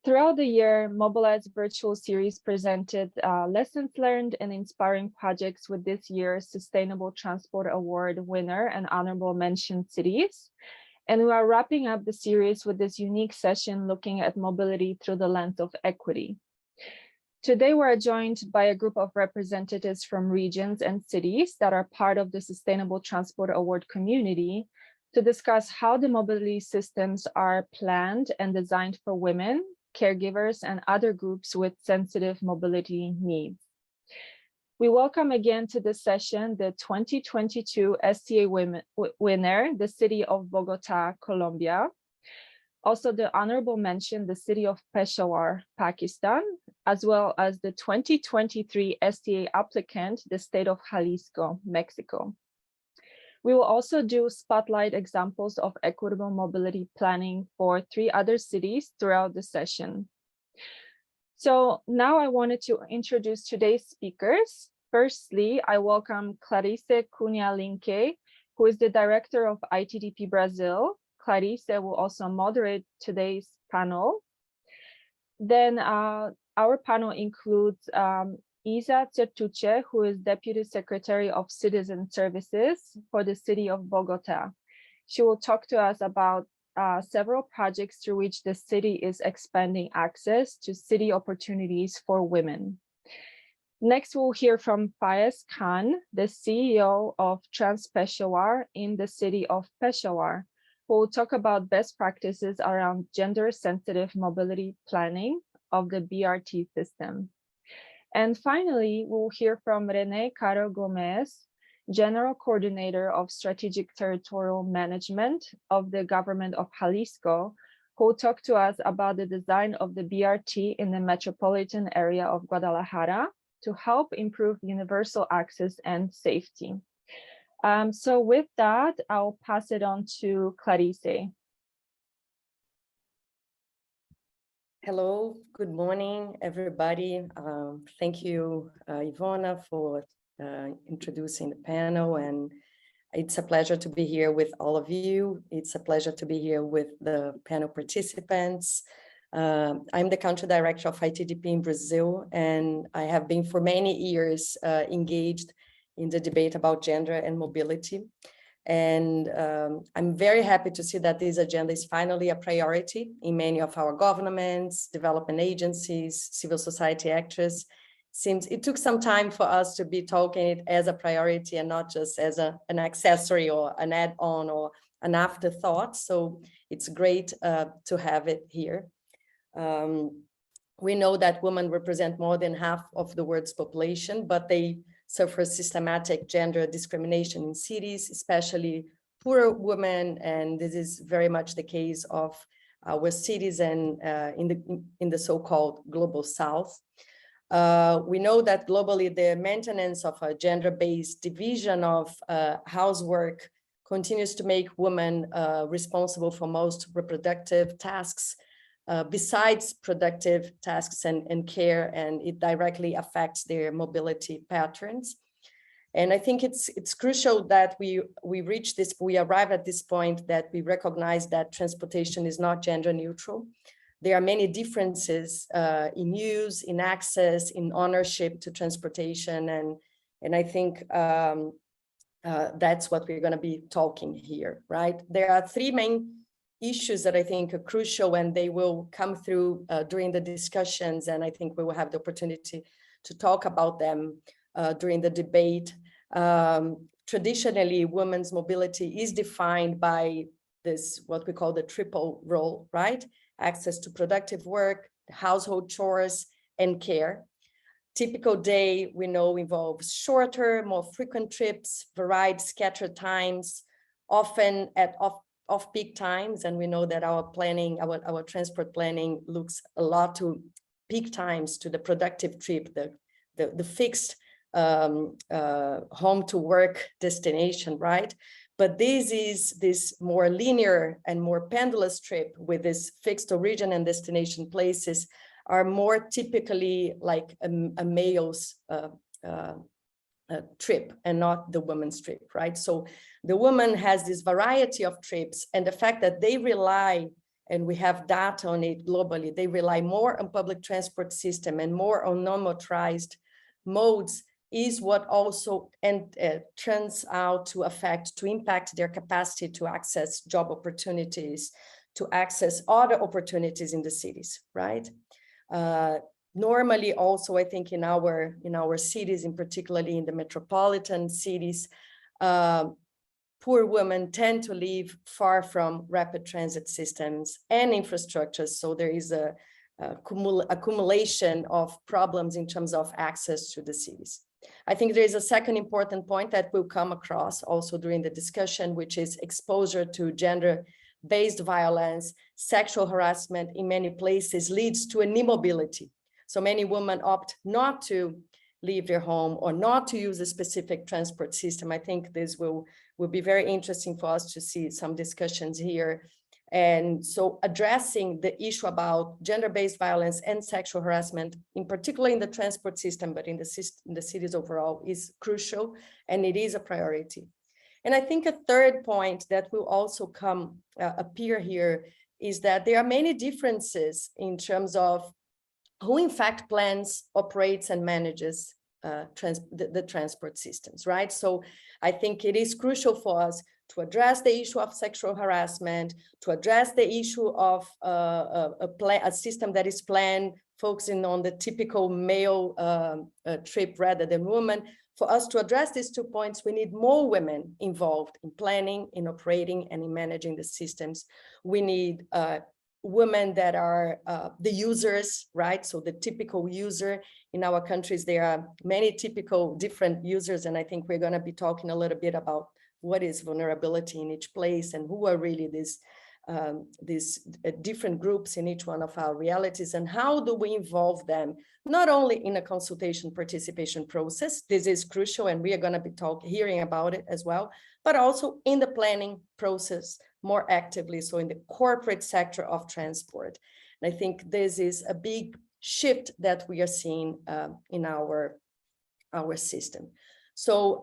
Throughout the year, Mobilize virtual series presented lessons learned and inspiring projects with this year's Sustainable Transport Award winner and honorable mention cities. And we are wrapping up the series with this unique session looking at mobility through the lens of equity. Today, we're joined by a group of representatives from regions and cities that are part of the Sustainable Transport Award community to discuss how the mobility systems are planned and designed for women, caregivers, and other groups with sensitive mobility needs. We welcome again to this session the 2022 STA winner, the City of Bogotá, Colombia. Also the honorable mention, the City of Peshawar, Pakistan, as well as the 2023 STA applicant, the State of Jalisco, Mexico. We will also do spotlight examples of equitable mobility planning for 3 other cities throughout the session. So now I wanted to introduce today's speakers. Firstly, I welcome Clarice Cunha-Linke, who is the director of ITDP Brazil. Clarice will also moderate today's panel. Then our panel includes Isa Certuche, who is Deputy Secretary of Citizen Services for the City of Bogotá. She will talk to us about several projects through which the city is expanding access to city opportunities for women. Next, we'll hear from Faiz Khan, the CEO of Trans Peshawar in the City of Peshawar, who will talk about best practices around gender-sensitive mobility planning of the BRT system. And finally, we'll hear from Renee Caro Gomez, General Coordinator of Strategic Territorial Management of the Government of Jalisco, who will talk to us about the design of the BRT in the metropolitan area of Guadalajara to help improve universal access and safety. So with that, I'll pass it on to Clarice. Hello, good morning, everybody. Thank you, Ivona, for introducing the panel, and it's a pleasure to be here with all of you. It's a pleasure to be here with the panel participants. I'm the country director of ITDP in Brazil, and I have been for many years engaged in the debate about gender and mobility. And I'm very happy to see that this agenda is finally a priority in many of our governments, development agencies, civil society actors. Since it took some time for us to be talking it as a priority and not just as an accessory or an add-on or an afterthought. So it's great to have it here. We know that women represent more than half of the world's population, but they suffer systematic gender discrimination in cities, especially poorer women, and this is very much the case of our cities and in the so-called global South. We know that globally the maintenance of a gender-based division of housework continues to make women responsible for most reproductive tasks besides productive tasks and care, and it directly affects their mobility patterns. And I think it's crucial that we arrive at this point that we recognize that transportation is not gender neutral. There are many differences in use, in access, in ownership to transportation, and I think that's what we're going to be talking here, right? There are 3 main issues that I think are crucial, and they will come through during the discussions, and I think we will have the opportunity to talk about them during the debate. Traditionally, women's mobility is defined by this, what we call the triple role, right? Access to productive work, household chores, and care. Typical day, we know, involves shorter, more frequent trips, varied scattered times, often at off-peak times, and we know that our planning, our transport planning looks a lot to peak times, to the productive trip, the fixed home to work destination, right? But this more linear and more pendulous trip with this fixed origin and destination places are more typically like a male's trip and not the woman's trip, right? So the woman has this variety of trips, and the fact that they rely and we have data on it globally, they rely more on public transport system and more on non-motorized modes, is what also turns out to impact their capacity to access job opportunities, to access other opportunities in the cities, right? Normally also, I think in our cities, and particularly in the metropolitan cities, poor women tend to live far from rapid transit systems and infrastructures. So there is a accumulation of problems in terms of access to the cities. I think there is a second important point that will come across also during the discussion, which is exposure to gender-based violence. Sexual harassment in many places leads to an immobility. So many women opt not to leave their home or not to use a specific transport system. I think this will be very interesting for us to see some discussions here. And so addressing the issue about gender-based violence and sexual harassment, in particular in the transport system, but in the cities overall, is crucial, and it is a priority. And I think a third point that will also appear here is that there are many differences in terms of who in fact plans, operates, and manages the transport systems, right? So I think it is crucial for us to address the issue of sexual harassment, to address the issue of a system that is planned, focusing on the typical male trip rather than women. For us to address these 2 points, we need more women involved in planning, in operating, and in managing the systems. We need women that are the users, right? So the typical user in our countries, there are many typical different users. And I think we're going to be talking a little bit about what is vulnerability in each place and who are really these different groups in each one of our realities, and how do we involve them, not only in a consultation participation process, this is crucial, and we are going to be hearing about it as well, but also in the planning process more actively, so in the corporate sector of transport. And I think this is a big shift that we are seeing in our system. So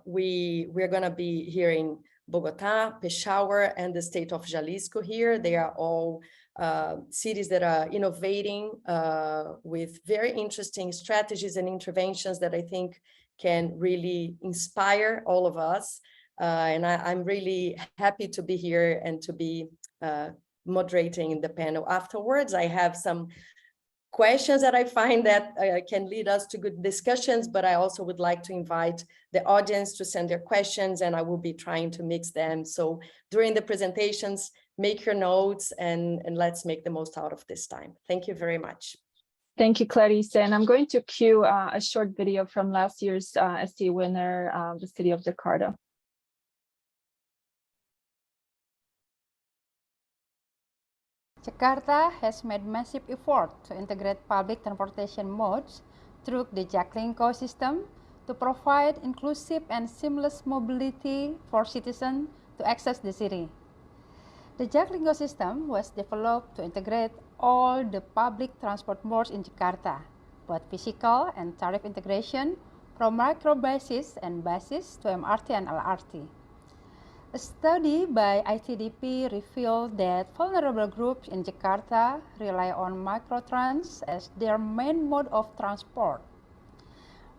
we're going to be hearing Bogotá, Peshawar, and the state of Jalisco here. They are all cities that are innovating with very interesting strategies and interventions that I think can really inspire all of us. And I'm really happy to be here and to be moderating the panel afterwards. I have some questions that I find that can lead us to good discussions, but I also would like to invite the audience to send their questions, and I will be trying to mix them. So during the presentations, make your notes and let's make the most out of this time. Thank you very much. Thank you, Clarice. And I'm going to cue a short video from last year's STA winner, the city of Jakarta. Jakarta has made massive effort to integrate public transportation modes through the Jaklingko system to provide inclusive and seamless mobility for citizens to access the city. The Jaklingko system was developed to integrate all the public transport modes in Jakarta, both physical and tariff integration from microbuses and buses to MRT and LRT. A study by ITDP revealed that vulnerable groups in Jakarta rely on microtrans as their main mode of transport,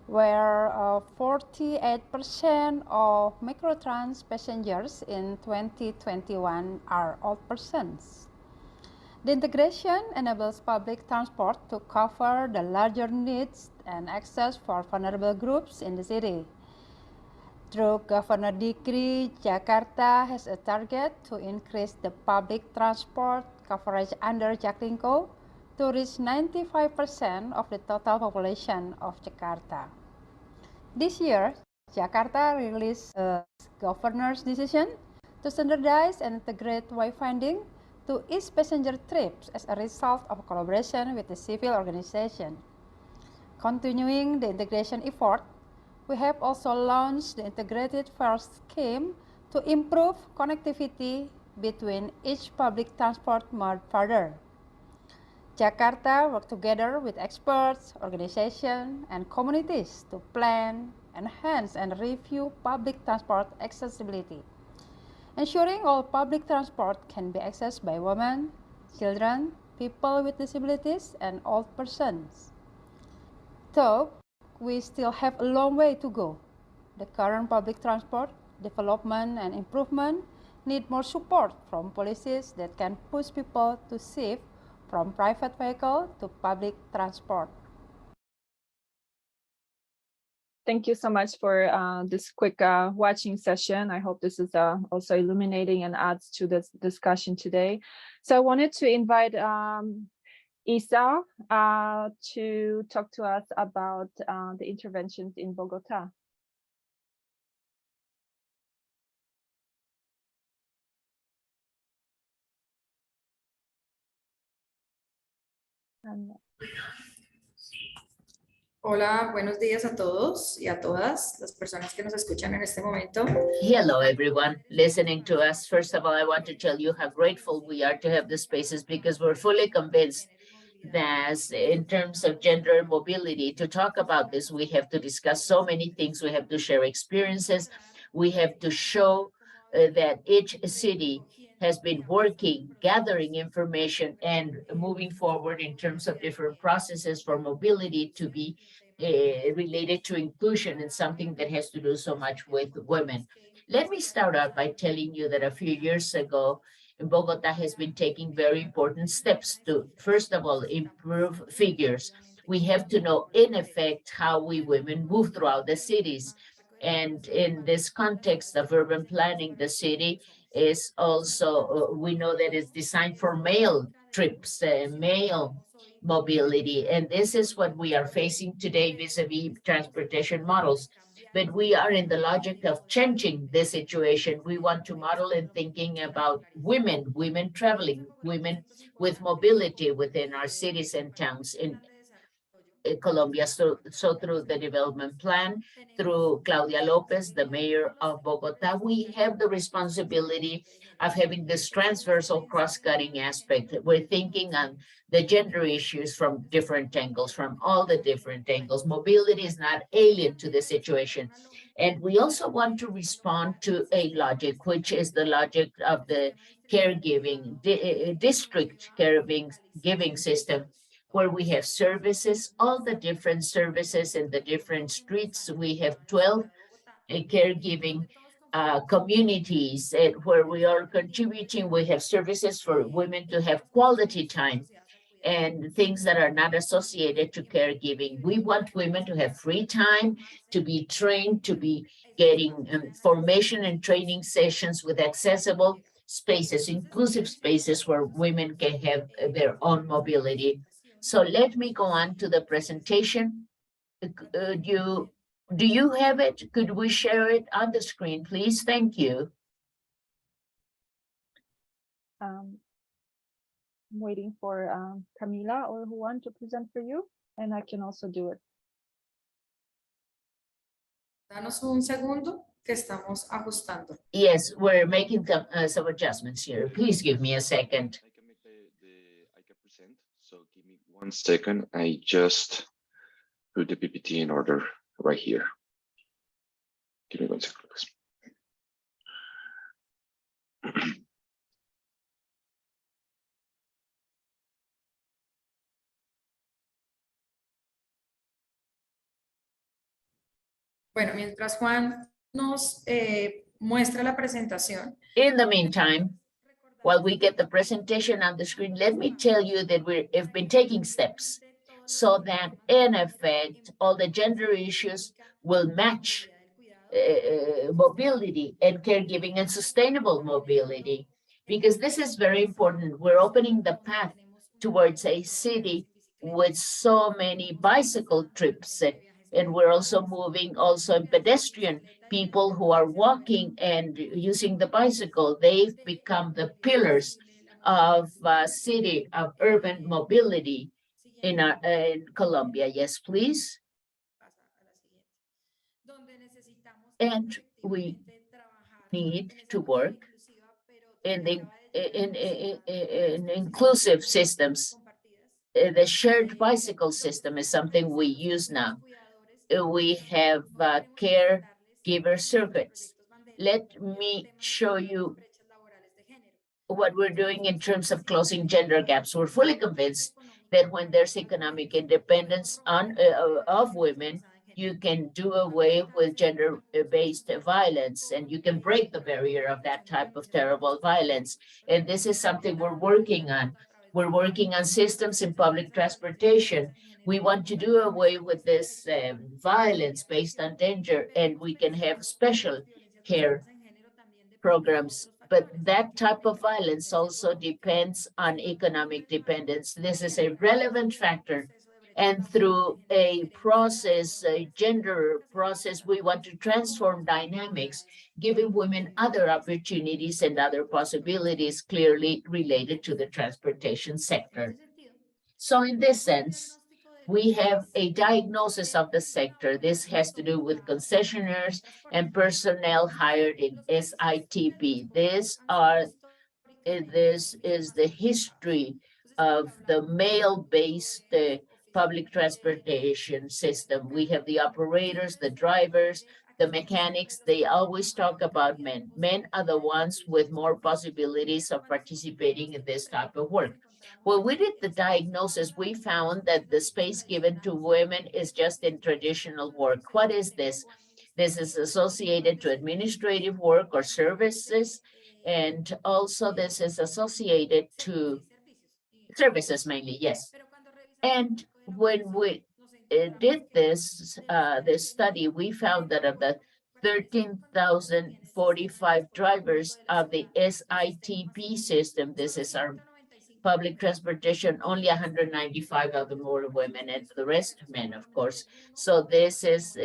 where 48% of microtrans passengers in 2021 are old persons. The integration enables public transport to cover the larger needs and access for vulnerable groups in the city. Through Governor Decree, Jakarta has a target to increase the public transport coverage under Jaklingko to reach 95% of the total population of Jakarta. This year, Jakarta released a governor's decision to standardize and integrate wayfinding to each passenger trips as a result of collaboration with the civil organization. Continuing the integration effort, we have also launched the integrated fare scheme to improve connectivity between each public transport mode further. Jakarta worked together with experts, organizations, and communities to plan, enhance, and review public transport accessibility, ensuring all public transport can be accessed by women, children, people with disabilities, and old persons. Though we still have a long way to go. The current public transport development and improvement need more support from policies that can push people to shift from private vehicle to public transport. Thank you so much for this quick watching session. I hope this is also illuminating and adds to this discussion today. So I wanted to invite Isa to talk to us about the interventions in Bogotá. Hola, buenos días a todos y a todas las personas que nos escuchan en este momento. Hello, everyone listening to us. First of all, I want to tell you how grateful we are to have the spaces because we're fully convinced that in terms of gender mobility, to talk about this, we have to discuss so many things. We have to share experiences. We have to show that each city has been working, gathering information and moving forward in terms of different processes for mobility to be related to inclusion and something that has to do so much with women. Let me start out by telling you that a few years ago, Bogota has been taking very important steps to, first of all, improve figures. We have to know, in effect, how we women move throughout the cities. And in this context of urban planning, the city is also, we know that it's designed for male trips, male mobility. And this is what we are facing today vis-a-vis transportation models. But we are in the logic of changing the situation. We want to model and thinking about women traveling, women with mobility within our cities and towns in Colombia. So through the development plan, through Claudia Lopez, the mayor of Bogota, we have the responsibility of having this transversal cross-cutting aspect. We're thinking on the gender issues from different angles, from all the different angles. Mobility is not alien to the situation. And we also want to respond to a logic, which is the logic of the caregiving, district caregiving system, where we have services, all the different services in the different streets. We have 12 caregiving communities where we are contributing. We have services for women to have quality time and things that are not associated to caregiving. We want women to have free time, to be trained, to be getting formation and training sessions with accessible spaces, inclusive spaces where women can have their own mobility. So let me go on to the presentation. Do you have it? Could we share it on the screen, please? Thank you. I'm waiting for Camila or Juan to present for you, and I can also do it. Danos un segundo que estamos ajustando. Yes, we're making some adjustments here. Please give me a second. I can present. So give me 1 second. I just put the PPT in order right here. Give me 1 second, please. Bueno, mientras Juan nos muestra la presentación. In the meantime, while we get the presentation on the screen, let me tell you that we have been taking steps so that, in effect, all the gender issues will match mobility and caregiving and sustainable mobility, because this is very important. We're opening the path towards a city with so many bicycle trips, and we're also moving also in pedestrian people who are walking and using the bicycle. They've become the pillars of city of urban mobility in Colombia. Yes, please. And we need to work in inclusive systems. The shared bicycle system is something we use now. We have caregiver circuits. Let me show you what we're doing in terms of closing gender gaps. We're fully convinced that when there's economic independence of women, you can do away with gender-based violence, and you can break the barrier of that type of terrible violence. And this is something we're working on. We're working on systems in public transportation. We want to do away with this violence based on danger, and we can have special care programs. But that type of violence also depends on economic dependence. This is a relevant factor. And through a process, a gender process, we want to transform dynamics, giving women other opportunities and other possibilities clearly related to the transportation sector. So in this sense, we have a diagnosis of the sector. This has to do with concessionaires and personnel hired in SITP. This is the history of the male-based public transportation system. We have the operators, the drivers, the mechanics. They always talk about men. Men are the ones with more possibilities of participating in this type of work. When we did the diagnosis, we found that the space given to women is just in traditional work. What is this? This is associated to administrative work or services, and also this is associated to services mainly, yes. And when we did this study, we found that of the 13,045 drivers of the SITP system, this is our public transportation, only 195 of them were women, and the rest men, of course. So this is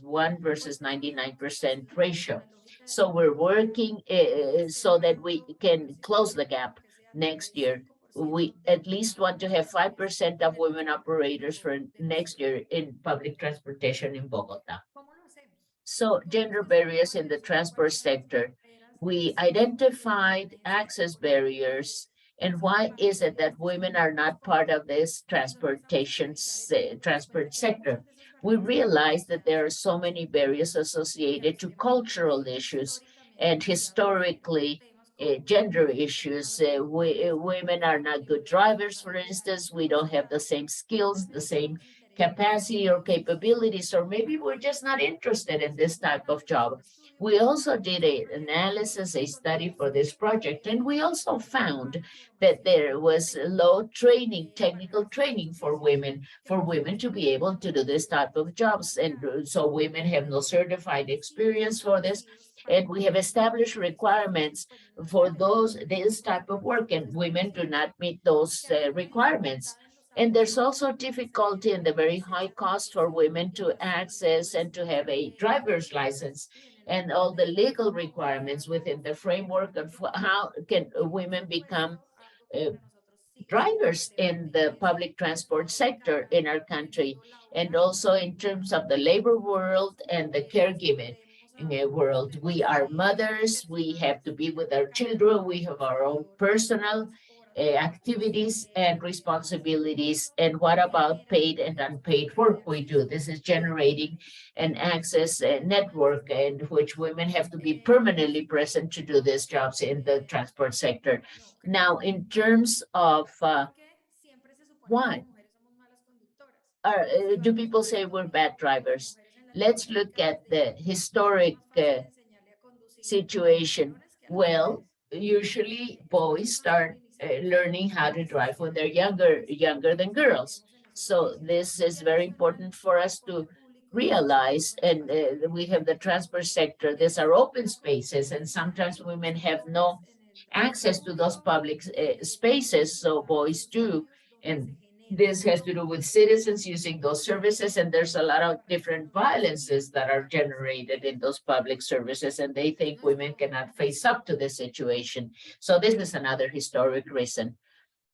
1 versus 99% ratio. So we're working so that we can close the gap next year. We at least want to have 5% of women operators for next year in public transportation in Bogotá. So gender barriers in the transport sector. We identified access barriers. And why is it that women are not part of this transport sector? We realize that there are so many barriers associated to cultural issues and historically gender issues. Women are not good drivers, for instance. We don't have the same skills, the same capacity or capabilities, or maybe we're just not interested in this type of job. We also did an analysis, a study for this project, and we also found that there was low training, technical training for women to be able to do this type of jobs. And so women have no certified experience for this. And we have established requirements for this type of work, and women do not meet those requirements. And there's also difficulty in the very high cost for women to access and to have a driver's license and all the legal requirements within the framework of how can women become drivers in the public transport sector in our country, and also in terms of the labor world and the caregiving world. We are mothers, we have to be with our children, we have our own personal activities and responsibilities. And what about paid and unpaid work we do? This is generating an access network in which women have to be permanently present to do these jobs in the transport sector. Now, in terms of why do people say we're bad drivers? Let's look at the historic situation. Well, usually boys start learning how to drive when they're younger than girls. So this is very important for us to realize. And we have the transport sector. These are open spaces, and sometimes women have no access to those public spaces, so boys do. And this has to do with citizens using those services, and there's a lot of different violences that are generated in those public services, and they think women cannot face up to the situation. So this is another historic reason.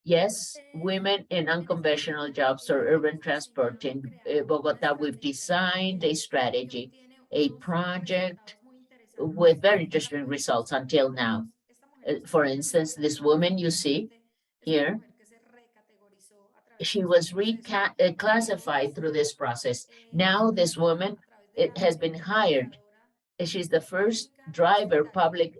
Yes, women in unconventional jobs or urban transport in Bogotá, we've designed a strategy, a project with very interesting results until now. For instance, this woman you see here, she was reclassified through this process. Now this woman has been hired She's the first driver, public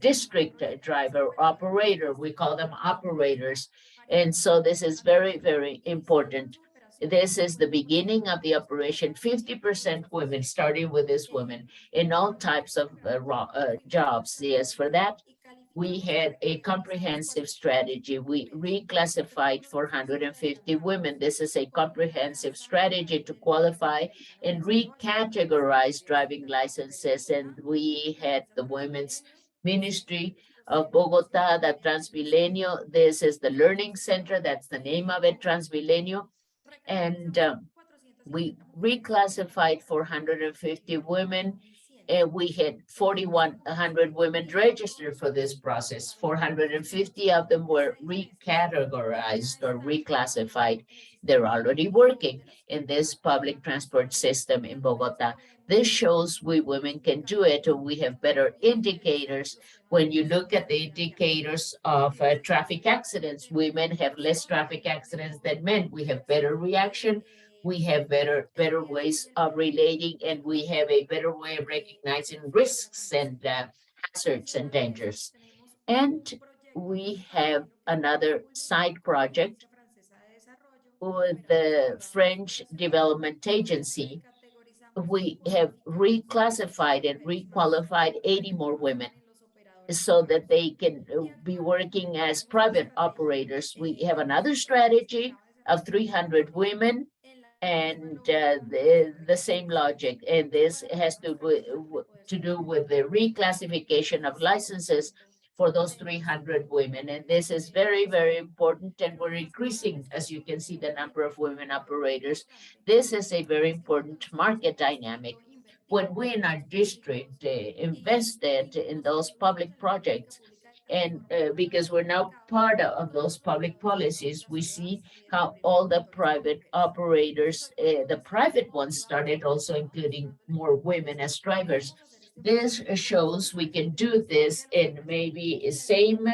district driver, operator. We call them operators. And so this is very, very important. This is the beginning of the operation. 50% women, starting with this woman in all types of jobs. Yes, for that, we had a comprehensive strategy. We reclassified 450 women. This is a comprehensive strategy to qualify and recategorize driving licenses. And we had the Women's Ministry of Bogotá, the Transmilenio. This is the Learning Center. That's the name of it, Transmilenio. And we reclassified 450 women, and we had 4,100 women registered for this process. 450 of them were recategorized or reclassified. They're already working in this public transport system in Bogota. This shows we women can do it, and we have better indicators. When you look at the indicators of traffic accidents, women have less traffic accidents than men. We have better reaction. We have better ways of relating, and we have a better way of recognizing risks and hazards and dangers. And we have another side project with the French Development Agency. We have reclassified and requalified 80 more women so that they can be working as private operators. We have another strategy of 300 women, and the same logic. And this has to do with the reclassification of licenses for those 300 women. And this is very, very important. And we're increasing, as you can see, the number of women operators. This is a very important market dynamic. When we in our district invested in those public projects, and because we're now part of those public policies, we see how all the private operators, the private ones, started also including more women as drivers. This shows we can do this in maybe same,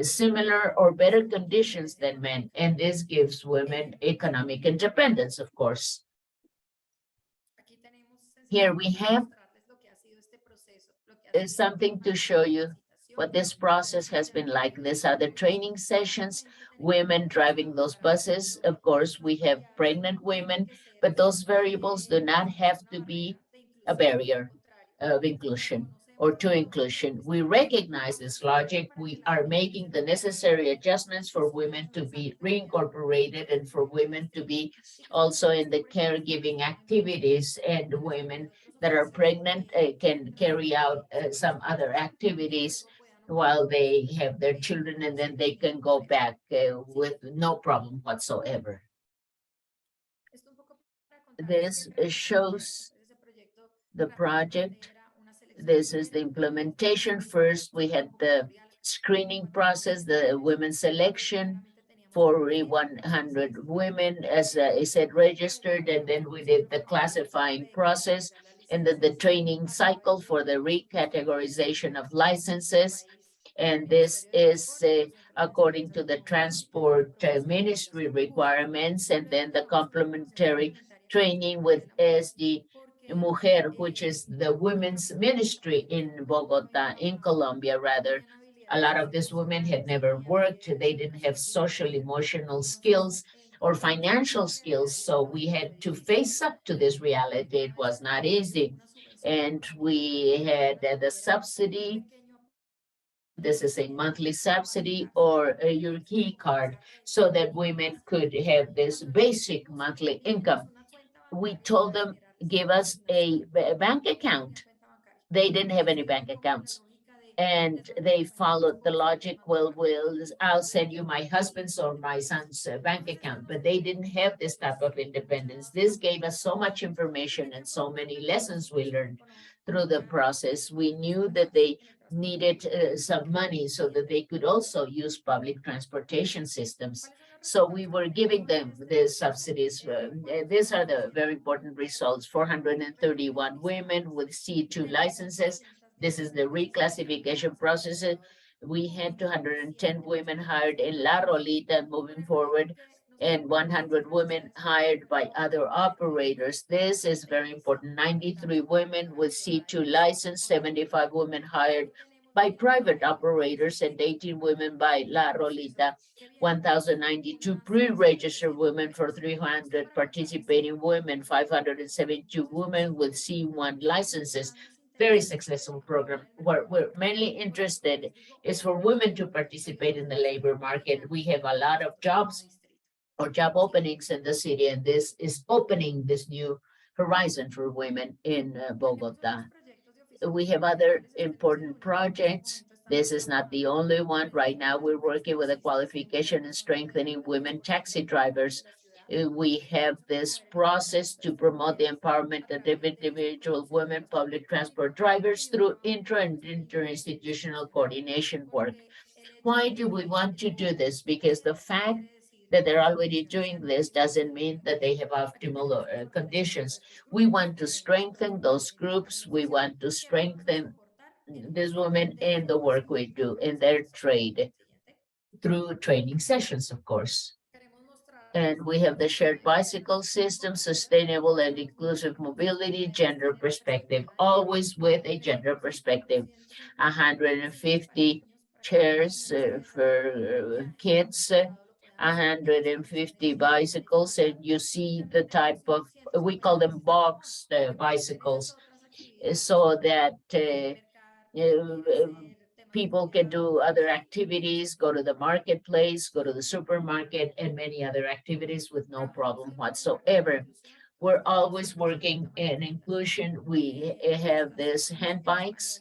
similar or better conditions than men, and this gives women economic independence, of course. Here we have something to show you what this process has been like. These are the training sessions, women driving those buses. Of course, we have pregnant women, but those variables do not have to be a barrier of inclusion or to inclusion. We recognize this logic. We are making the necessary adjustments for women to be reincorporated and for women to be also in the caregiving activities, and women that are pregnant can carry out some other activities while they have their children, and then they can go back with no problem whatsoever. This shows the project. This is the implementation. First, we had the screening process, the women's selection, 4,100 women, as I said, registered, and then we did the classifying process, and then the training cycle for the recategorization of licenses. And this is according to the transport ministry requirements, and then the complementary training with SD Mujer, which is the women's ministry in Bogota, in Colombia, rather. A lot of these women had never worked. They didn't have social, emotional skills or financial skills. So we had to face up to this reality. It was not easy. And we had the subsidy. This is a monthly subsidy or your key card, so that women could have this basic monthly income. We told them, give us a bank account. They didn't have any bank accounts. And they followed the logic, well, I'll send you my husband's or my son's bank account, but they didn't have this type of independence. This gave us so much information and so many lessons we learned through the process. We knew that they needed some money so that they could also use public transportation systems. So we were giving them the subsidies. These are the very important results. 431 women with C2 licenses. This is the reclassification process. We had 210 women hired in La Rolita. Moving forward, and 100 women hired by other operators. This is very important. 93 women with C2 license, 75 women hired by private operators, and 18 women by La Rolita. 1,092 pre-registered women for 300 participating women, 572 women with C1 licenses. Very successful program. What we're mainly interested is for women to participate in the labor market. We have a lot of jobs or job openings in the city, and this is opening this new horizon for women in Bogota. We have other important projects. This is not the only one. Right now, we're working with the qualification and strengthening women taxi drivers. We have this process to promote the empowerment of individual women public transport drivers through intra and interinstitutional coordination work. Why do we want to do this? Because the fact that they're already doing this doesn't mean that they have optimal conditions. We want to strengthen those groups. We want to strengthen these women in the work we do in their trade through training sessions, of course. And we have the shared bicycle system, sustainable and inclusive mobility, gender perspective, always with a gender perspective. 150 chairs for kids, 150 bicycles, and you see the type of, we call them box bicycles, so that people can do other activities, go to the marketplace, go to the supermarket, and many other activities with no problem whatsoever. We're always working in inclusion. We have this hand bikes,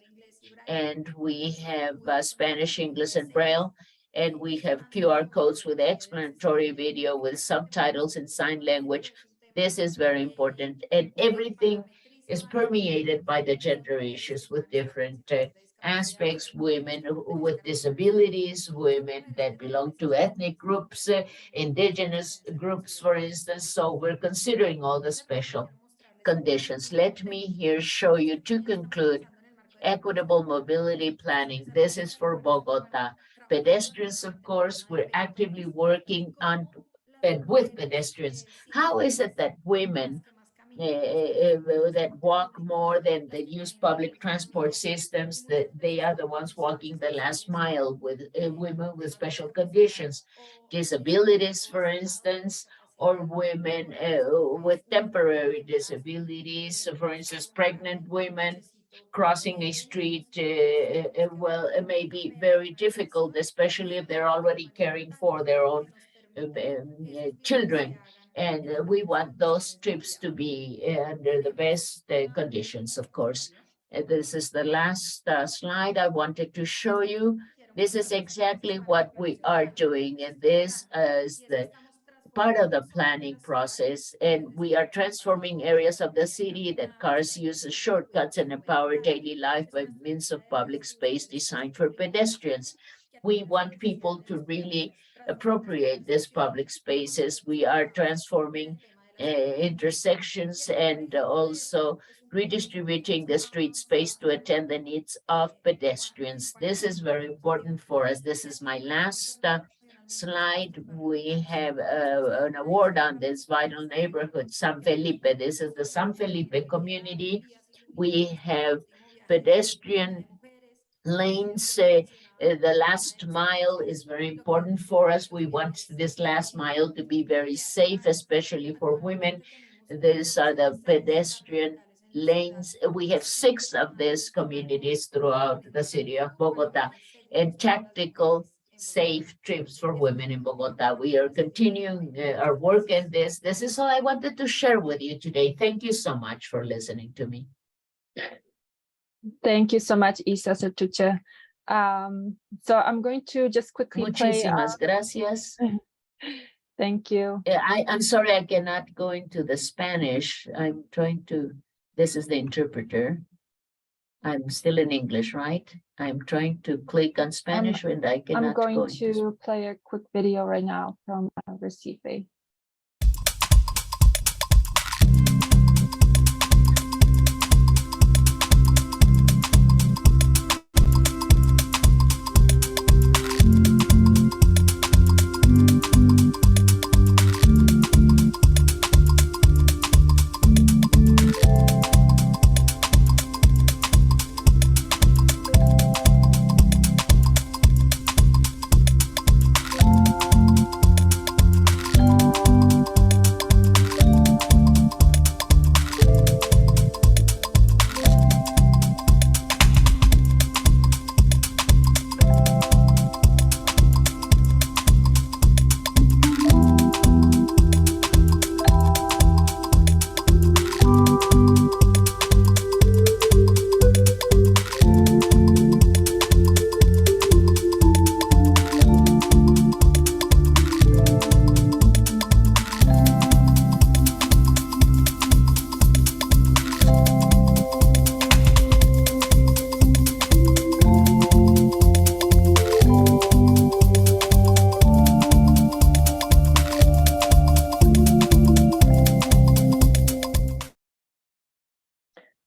and we have Spanish, English, and Braille, and we have QR codes with explanatory video with subtitles in sign language. This is very important, and everything is permeated by the gender issues with different aspects, women with disabilities, women that belong to ethnic groups, indigenous groups, for instance. So we're considering all the special conditions. Let me here show you, to conclude, equitable mobility planning. This is for Bogota. Pedestrians, of course, we're actively working on and with pedestrians. How is it that women that walk more than that use public transport systems, that they are the ones walking the last mile with women with special conditions, disabilities, for instance, or women with temporary disabilities, for instance, pregnant women crossing a street, well, it may be very difficult, especially if they're already caring for their own children. And we want those trips to be under the best conditions, of course. This is the last slide I wanted to show you. This is exactly what we are doing, and this is the part of the planning process, and we are transforming areas of the city that cars use as shortcuts and empower daily life by means of public space designed for pedestrians. We want people to really appropriate these public spaces. We are transforming intersections and also redistributing the street space to attend the needs of pedestrians. This is very important for us. This is my last slide. We have an award on this vital neighborhood, San Felipe. This is the San Felipe community. We have pedestrian lanes. The last mile is very important for us. We want this last mile to be very safe, especially for women. These are the pedestrian lanes. We have 6 of these communities throughout the city of Bogota, and tactical safe trips for women in Bogota. We are continuing our work in this. This is all I wanted to share with you today. Thank you so much for listening to me. Thank you so much, Isa Sertuche. So I'm going to just quickly Muchísimas gracias. Thank you. I'm sorry I cannot go into the Spanish. I'm trying to, this is the interpreter. I'm still in English, right? I'm trying to click on Spanish and I cannot I'm going go to play a quick video right now from Recife.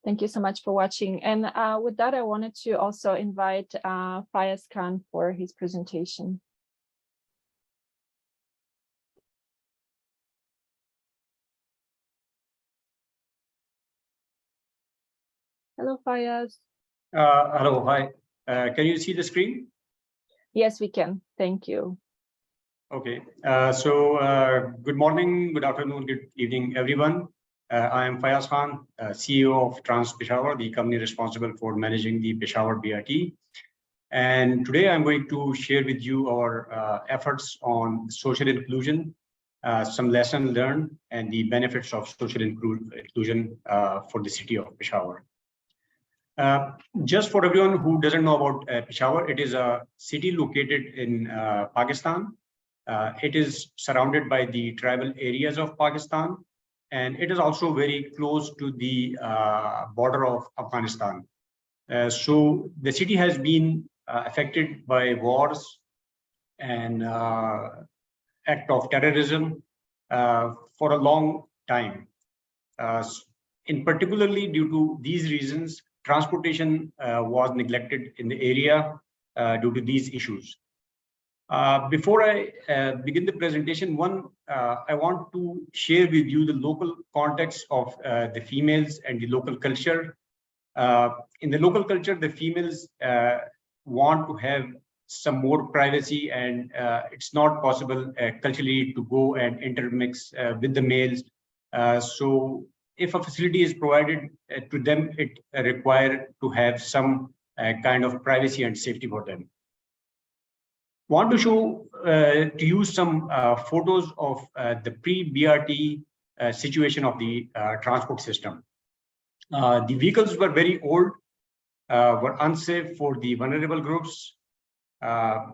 Thank you so much for watching. And with that, I wanted to also invite Fayaz Khan for his presentation. Hello, Fayaz. Hello, hi. Can you see the screen? Yes, we can. Thank you. Okay. Good morning, good afternoon, good evening, everyone. I am Fayaz Khan, CEO of Trans Peshawar, the company responsible for managing the Peshawar BRT. And today I'm going to share with you our efforts on social inclusion, some lessons learned, and the benefits of social inclusion for the city of Peshawar. Just for everyone who doesn't know about Peshawar, it is a city located in Pakistan. It is surrounded by the tribal areas of Pakistan, and it is also very close to the border of Afghanistan. So the city has been affected by wars and act of terrorism for a long time. In particularly due to these reasons, transportation was neglected in the area due to these issues. Before I begin the presentation, I want to share with you the local context of the females and the local culture. In the local culture, the females want to have some more privacy, and it's not possible culturally to go and intermix with the males. So if a facility is provided to them, it requires to have some kind of privacy and safety for them. Want to show to you some photos of the pre-BRT situation of the transport system. The vehicles were very old, were unsafe for the vulnerable groups.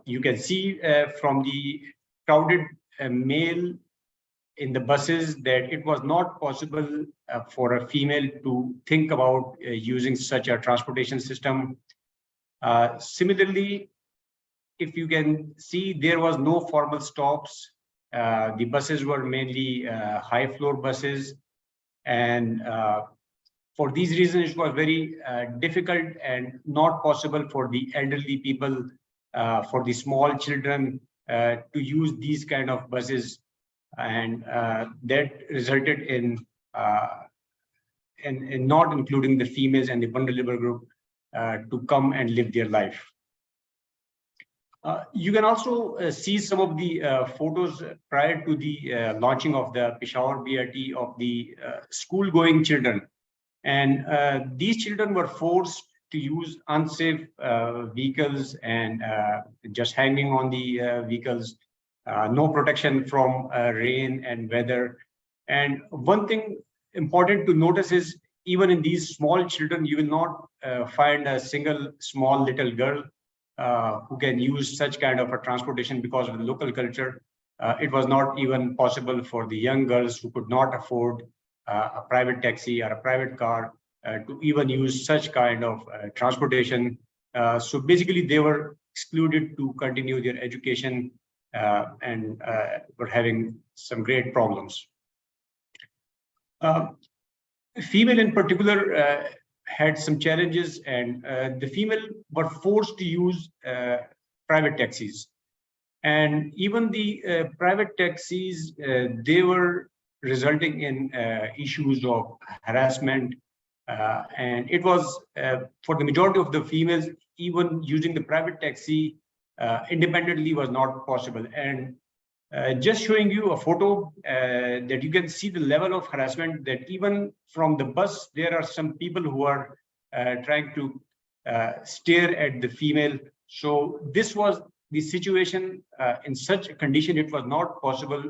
You can see from the crowded male in the buses that it was not possible for a female to think about using such a transportation system. Similarly, if you can see, there was no formal stops. The buses were mainly high floor buses, and for these reasons, it was very difficult and not possible for the elderly people, for the small children to use these kind of buses, and that resulted in not including the females and the vulnerable group to come and live their life. You can also see some of the photos prior to the launching of the Peshawar BRT of the school-going children. And these children were forced to use unsafe vehicles and just hanging on the vehicles, no protection from rain and weather. And one thing important to notice is even in these small children, you will not find a single small little girl who can use such kind of a transportation because of the local culture. It was not even possible for the young girls who could not afford a private taxi or a private car to even use such kind of transportation. So basically, they were excluded to continue their education and were having some great problems. Female in particular had some challenges, and the female were forced to use private taxis. And even the private taxis, they were resulting in issues of harassment. And it was, for the majority of the females, even using the private taxi independently was not possible. And just showing you a photo that you can see the level of harassment that even from the bus, there are some people who are trying to stare at the female. So this was the situation. In such a condition, it was not possible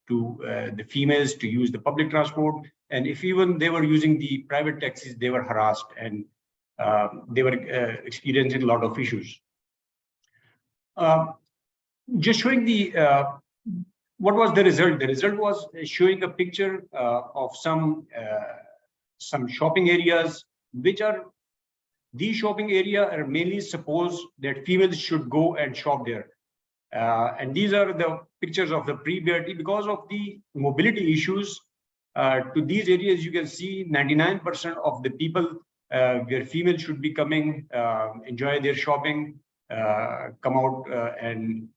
to the females to use the public transport. And if even they were using the private taxis, they were harassed and they were experiencing a lot of issues. Just showing the what was the result? The result was showing a picture of some shopping areas, which are these shopping areas are mainly supposed that females should go and shop there. And these are the pictures of the pre-BRT. Because of the mobility issues, To these areas, you can see 99% of the people where females should be coming, enjoy their shopping, come out and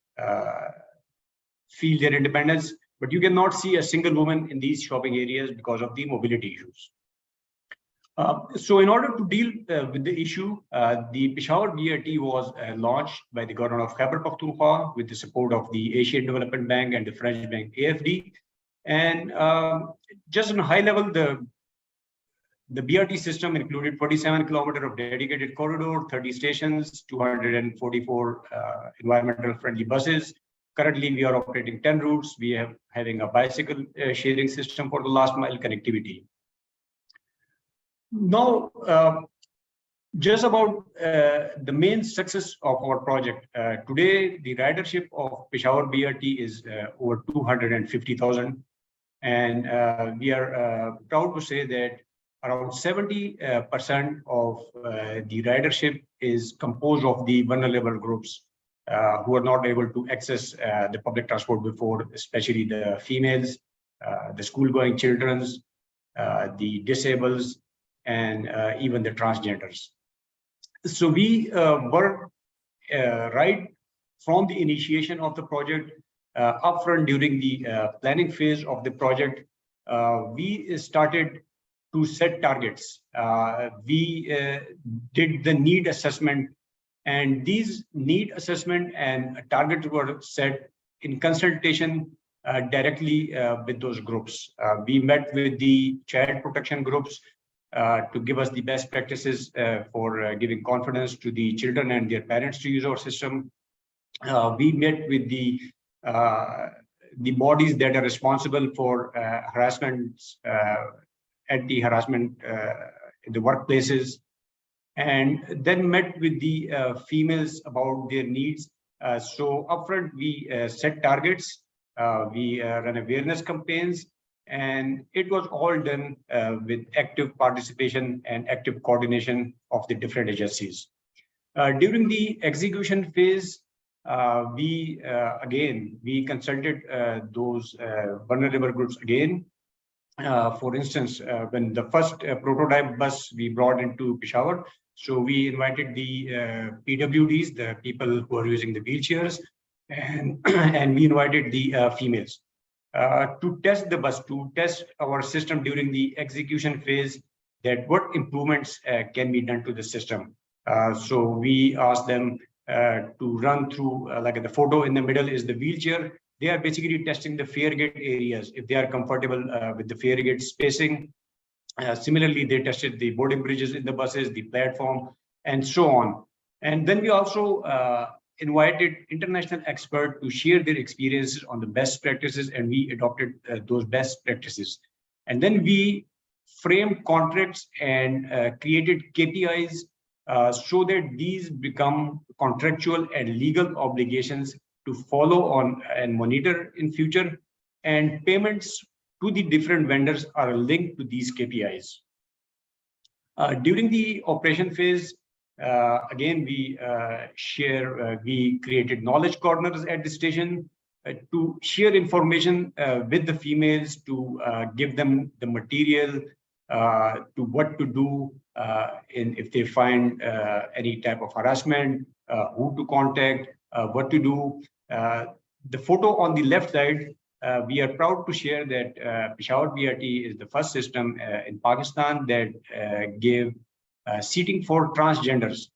feel their independence. But you cannot see a single woman in these shopping areas because of the mobility issues. So in order to deal with the issue, the Peshawar BRT was launched by the government of Khyber Pakhtunkhwa with the support of the Asian Development Bank and the French bank AFD. And just on a high level, the BRT system included 47 kilometers of dedicated corridor, 30 stations, 244 environmental friendly buses. Currently, we are operating 10 routes. We are having a bicycle sharing system for the last mile connectivity. Now, just about the main success of our project. Today, the ridership of Peshawar BRT is over 250,000. And we are proud to say that around 70% of the ridership is composed of the vulnerable groups who are not able to access the public transport before, especially the females, the school-going children, the disabled, and even the transgenders. So we were right from the initiation of the project, upfront during the planning phase of the project, we started to set targets. We did the need assessment, and these need assessment and targets were set in consultation directly with those groups. We met with the child protection groups to give us the best practices for giving confidence to the children and their parents to use our system. We met with the bodies that are responsible for harassment, anti-harassment in the workplaces, and then met with the females about their needs. So upfront, we set targets, we run awareness campaigns, and it was all done with active participation and active coordination of the different agencies. During the execution phase, we consulted those vulnerable groups again. For instance, when the first prototype bus we brought into Peshawar, so we invited the PWDs, the people who are using the wheelchairs, and we invited the females to test the bus, to test our system during the execution phase, that what improvements can be done to the system. So we asked them to run through, like the photo in the middle is the wheelchair. They are basically testing the fare gate areas, if they are comfortable with the fare gate spacing. Similarly, they tested the boarding bridges in the buses, the platform, and so on. And then we also invited international experts to share their experiences on the best practices, and we adopted those best practices. And then we framed contracts and created KPIs so that these become contractual and legal obligations to follow on and monitor in future, and payments to the different vendors are linked to these KPIs. During the operation phase, again, we created knowledge corners at the station to share information with the females, to give them the material to what to do if they find any type of harassment, who to contact, what to do. The photo on the left side, we are proud to share that Peshawar BRT is the first system in Pakistan that gave seating for transgenders.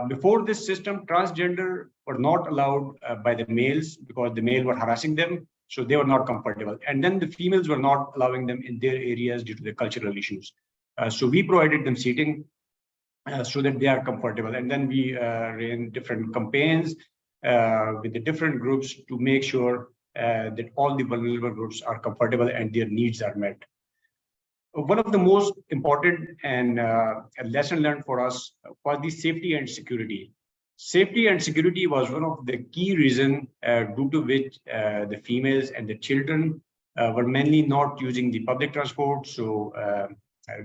Before this system, transgender were not allowed by the males because the male were harassing them, so they were not comfortable. And then the females were not allowing them in their areas due to the cultural issues. So we provided them seating so that they are comfortable. And then we ran different campaigns with the different groups to make sure that all the vulnerable groups are comfortable and their needs are met. One of the most important and lesson learned for us was the safety and security. Safety and security was one of the key reasons due to which the females and the children were mainly not using the public transport. So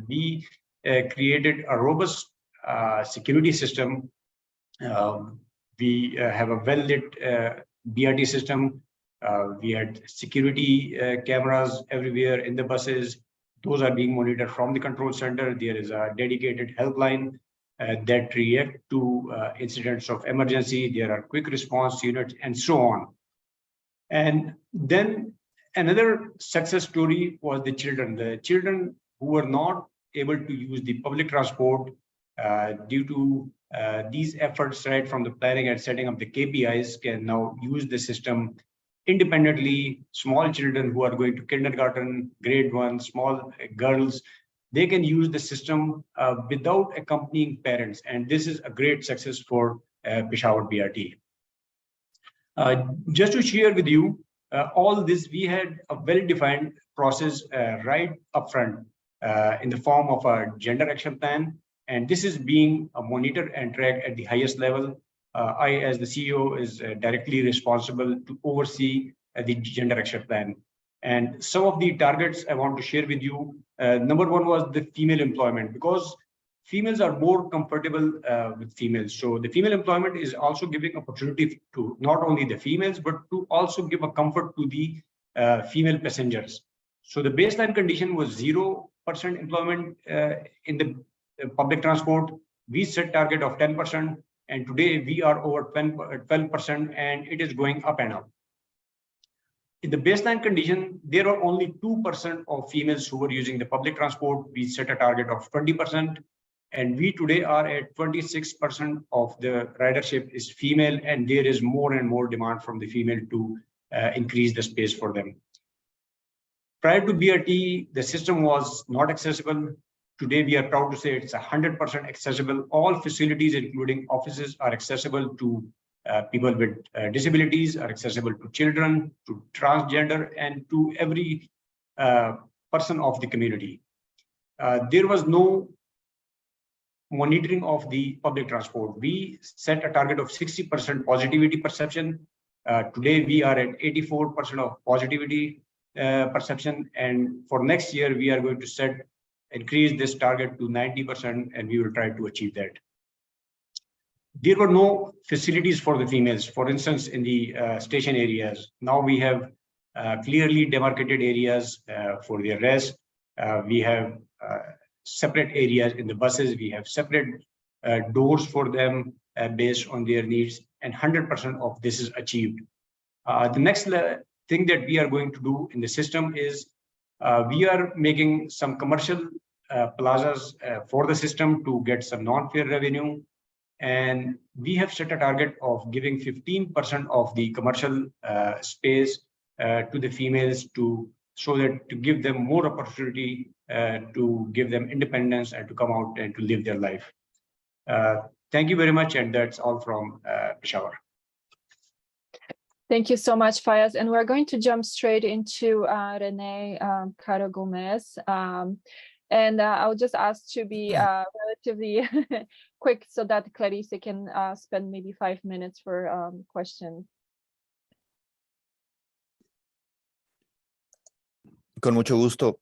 we created a robust security system. We have a well-lit BRT system We had security cameras everywhere in the buses. Those are being monitored from the control center. There is a dedicated helpline that react to incidents of emergency. There are quick response units and so on. And then another success story was the children who were not able to use the public transport due to these efforts right from the planning and setting up the KPIs can now use the system independently. Small children who are going to kindergarten, grade 1, small girls, they can use the system without accompanying parents. And this is a great success for Peshawar BRT. Just to share with you, all this, we had a well-defined process right upfront in the form of a gender action plan. And this is being monitored and tracked at the highest level. I, as the CEO, is directly responsible to oversee the gender action plan. And some of the targets I want to share with you. Number one was the female employment, because females are more comfortable with females. So the female employment is also giving opportunity to not only the females, but to also give a comfort to the female passengers. So the baseline condition was 0% employment in the public transport. We set target of 10%, and today we are over 12%, and it is going up and up. In the baseline condition, there are only 2% of females who were using the public transport. We set a target of 20, and we today are at 26% of the ridership is female, and there is more and more demand from the female to increase the space for them. Prior to BRT, the system was not accessible. Today, we are proud to say it's 100% accessible. All facilities, including offices, are accessible to people with disabilities, are accessible to children, to transgender, and to every person of the community. There was no monitoring of the public transport. We set a target of 60% positivity perception. Today, we are at 84% of positivity perception. And for next year, we are going to increase this target to 90%, and we will try to achieve that. There were no facilities for the females, for instance, in the station areas. Now we have clearly demarcated areas for their rest. We have separate areas in the buses. We have separate doors for them based on their needs, and 100% of this is achieved. The next thing that we are going to do in the system is we are making some commercial plazas for the system to get some non-fare revenue. And we have set a target of giving 15% of the commercial space to the females to give them more opportunity, to give them independence and to come out and to live their life. Thank you very much. And that's all from Peshawar. Thank you so much, Fayaz. And we're going to jump straight into Renee Caro Gomez. And I'll just ask to be relatively quick so that Clarice can spend maybe 5 minutes for questions. Con mucho gusto.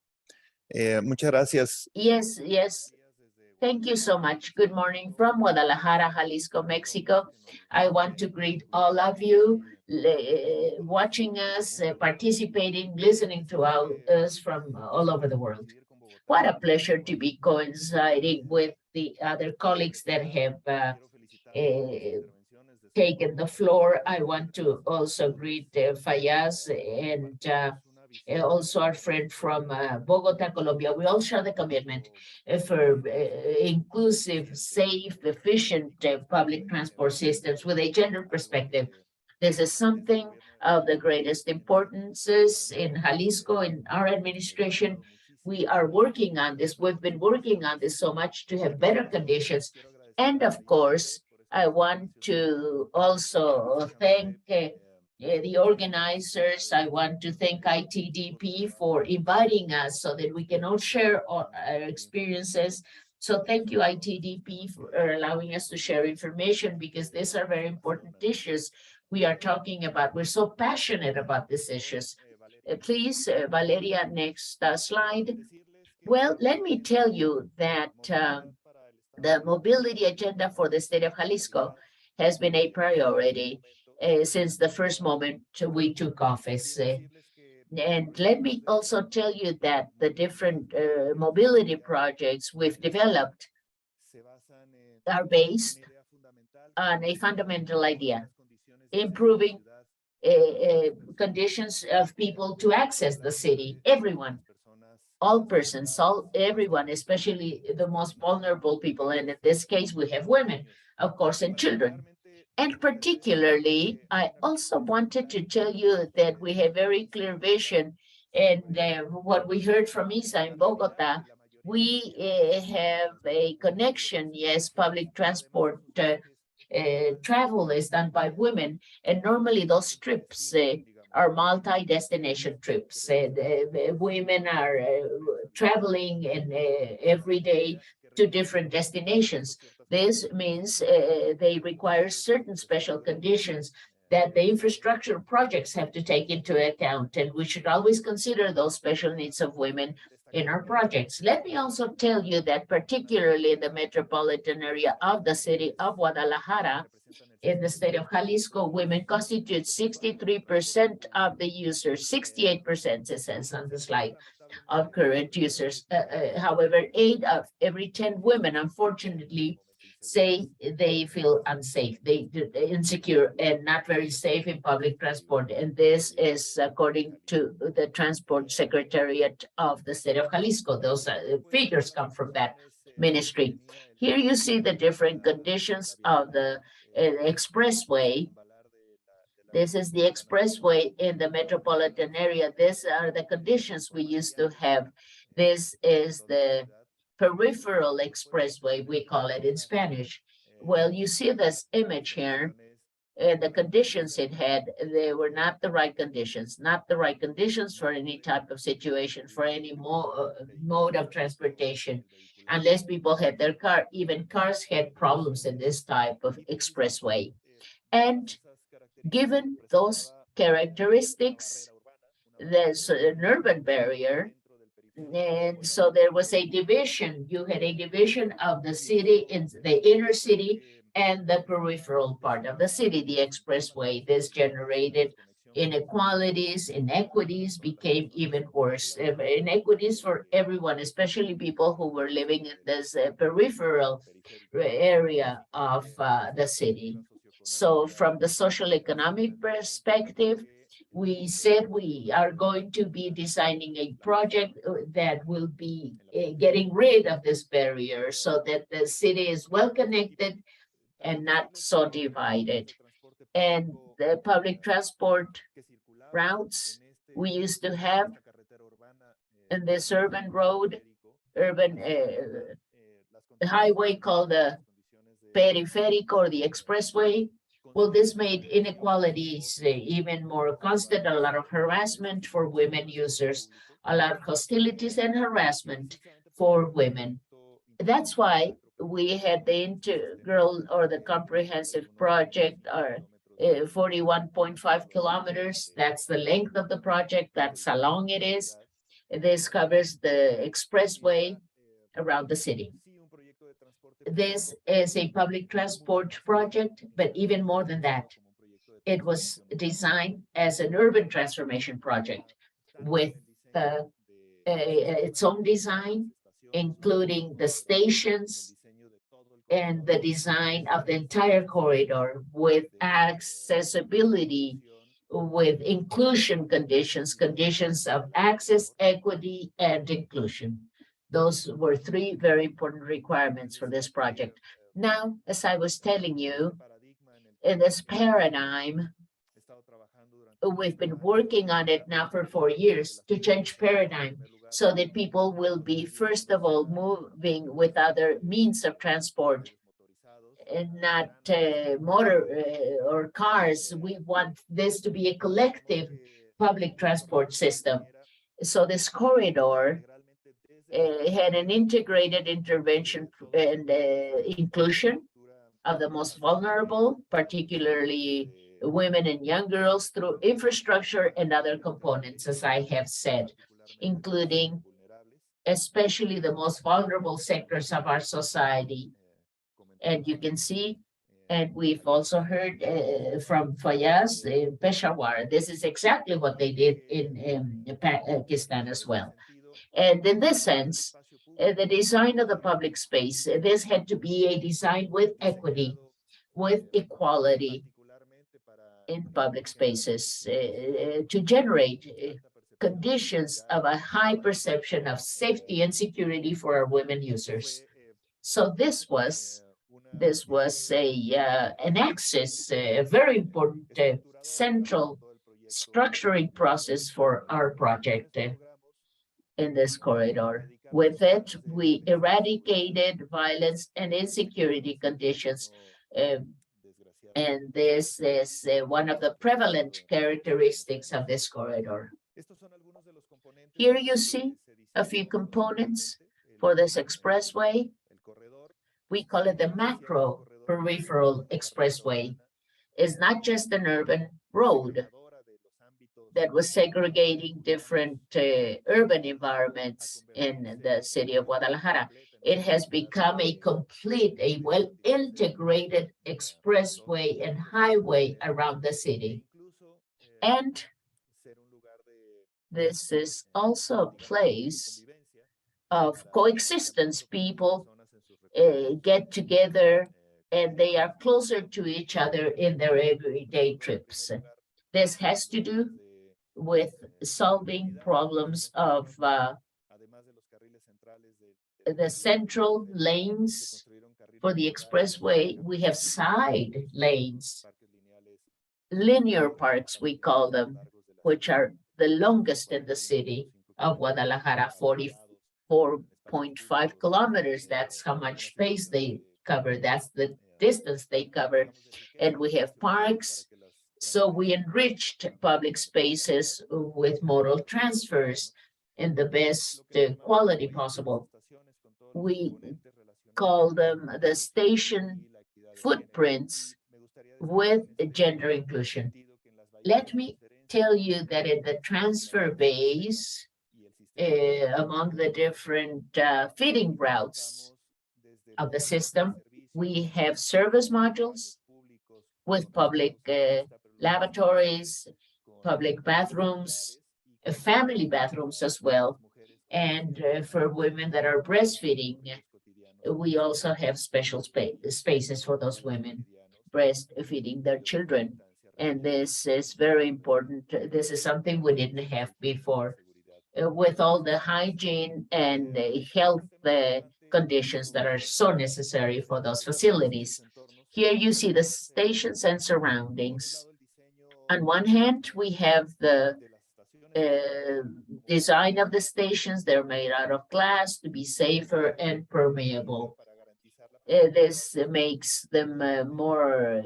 Muchas gracias. Yes, yes. Thank you so much. Good morning from Guadalajara, Jalisco, Mexico. I want to greet all of you watching us, participating, listening to us from all over the world. What a pleasure to be coinciding with the other colleagues that have taken the floor. I want to also greet Fayaz and also our friend from Bogotá, Colombia. We all share the commitment for inclusive, safe, efficient public transport systems with a gender perspective. This is something of the greatest importance in Jalisco, in our administration. We are working on this. We've been working on this so much to have better conditions. And of course, I want to also thank the organizers. I want to thank ITDP for inviting us so that we can all share our experiences. So thank you, ITDP, for allowing us to share information, because these are very important issues we are talking about. We're so passionate about these issues. Please, Valeria, next slide. Well, let me tell you that the mobility agenda for the state of Jalisco has been a priority. since the first moment we took office. And let me also tell you that the different mobility projects we've developed are based on a fundamental idea, improving conditions of people to access the city, everyone, all persons, everyone, especially the most vulnerable people. And in this case, we have women, of course, and children. And particularly, I also wanted to tell you that we have very clear vision, and what we heard from Isa in Bogotá, we have a connection. Yes, public transport travel is done by women, and normally those trips are multi-destination trips. Women are traveling and every day to different destinations. This means they require certain special conditions that the infrastructure projects have to take into account, and we should always consider those special needs of women in our projects. Let me also tell you that particularly in the metropolitan area of the city of Guadalajara, in the state of Jalisco, women constitute 63% of the users, 68% it says on the slide, of current users. However, 8 of every 10 women, unfortunately, say they feel unsafe, insecure and not very safe in public transport. And this is according to the Transport Secretariat of the state of Jalisco. Those figures come from that ministry. Here you see the different conditions of the expressway. This is the expressway in the metropolitan area. These are the conditions we used to have. This is the peripheral expressway, we call it in Spanish. Well, you see this image here, the conditions it had, they were not the right conditions, for any type of situation, for any mode of transportation, unless people had their car. Even cars had problems in this type of expressway. And given those characteristics, there's an urban barrier. And so there was a division. You had a division of the city in the inner city and the peripheral part of the city, the expressway. This generated inequities became even worse. Inequities for everyone, especially people who were living in this peripheral area of the city. So from the social economic perspective, we said we are going to be designing a project that will be getting rid of this barrier so that the city is well connected and not so divided. And the public transport routes we used to have in this urban highway called the periférico or the expressway. Well, this made inequalities even more constant, a lot of harassment for women users, a lot of hostilities and harassment for women. That's why we had the integral or the comprehensive project, or 41.5 kilometers. That's the length of the project. That's how long it is. This covers the expressway around the city. This is a public transport project, but even more than that, it was designed as an urban transformation project with its own design, including the stations and the design of the entire corridor with accessibility, with inclusion conditions of access, equity, and inclusion. Those were 3 very important requirements for this project. Now, as I was telling you, in this paradigm, we've been working on it now for 4 years to change paradigm so that people will be, first of all, moving with other means of transport and not motor or cars. We want this to be a collective public transport system. So this corridor had an integrated intervention and inclusion of the most vulnerable, particularly women and young girls, through infrastructure and other components, as I have said, including especially the most vulnerable sectors of our society. And you can see And we've also heard from Fayaz in Peshawar. This is exactly what they did in Pakistan as well. And in this sense, the design of the public space, this had to be a design with equity, with equality in public spaces to generate conditions of a high perception of safety and security for our women users. So this was an axis, a very important central structuring process for our project in this corridor. With it, we eradicated violence and insecurity conditions. And this is one of the prevalent characteristics of this corridor. Here you see a few components for this expressway. We call it the macro peripheral expressway. It's not just an urban road that was segregating different urban environments in the city of Guadalajara. It has become a complete, a well-integrated expressway and highway around the city. And this is also a place of coexistence. People get together and they are closer to each other in their everyday trips. This has to do with solving problems of the central lanes for the expressway. We have side lanes, linear parks, we call them, which are the longest in the city of Guadalajara, 44.5 kilometers. That's how much space they cover. That's the distance they cover. And we have parks. So we enriched public spaces with modal transfers in the best quality possible. We call them the station footprints with gender inclusion. Let me tell you that in the transfer bays, among the different feeding routes of the system, we have service modules with public lavatories, public bathrooms, family bathrooms as well. And for women that are breastfeeding, we also have special spaces for those women breastfeeding their children. And this is very important. This is something we didn't have before. With all the hygiene and health conditions that are so necessary for those facilities. Here you see the stations and surroundings. On one hand, we have the design of the stations. They're made out of glass to be safer and permeable. This makes them more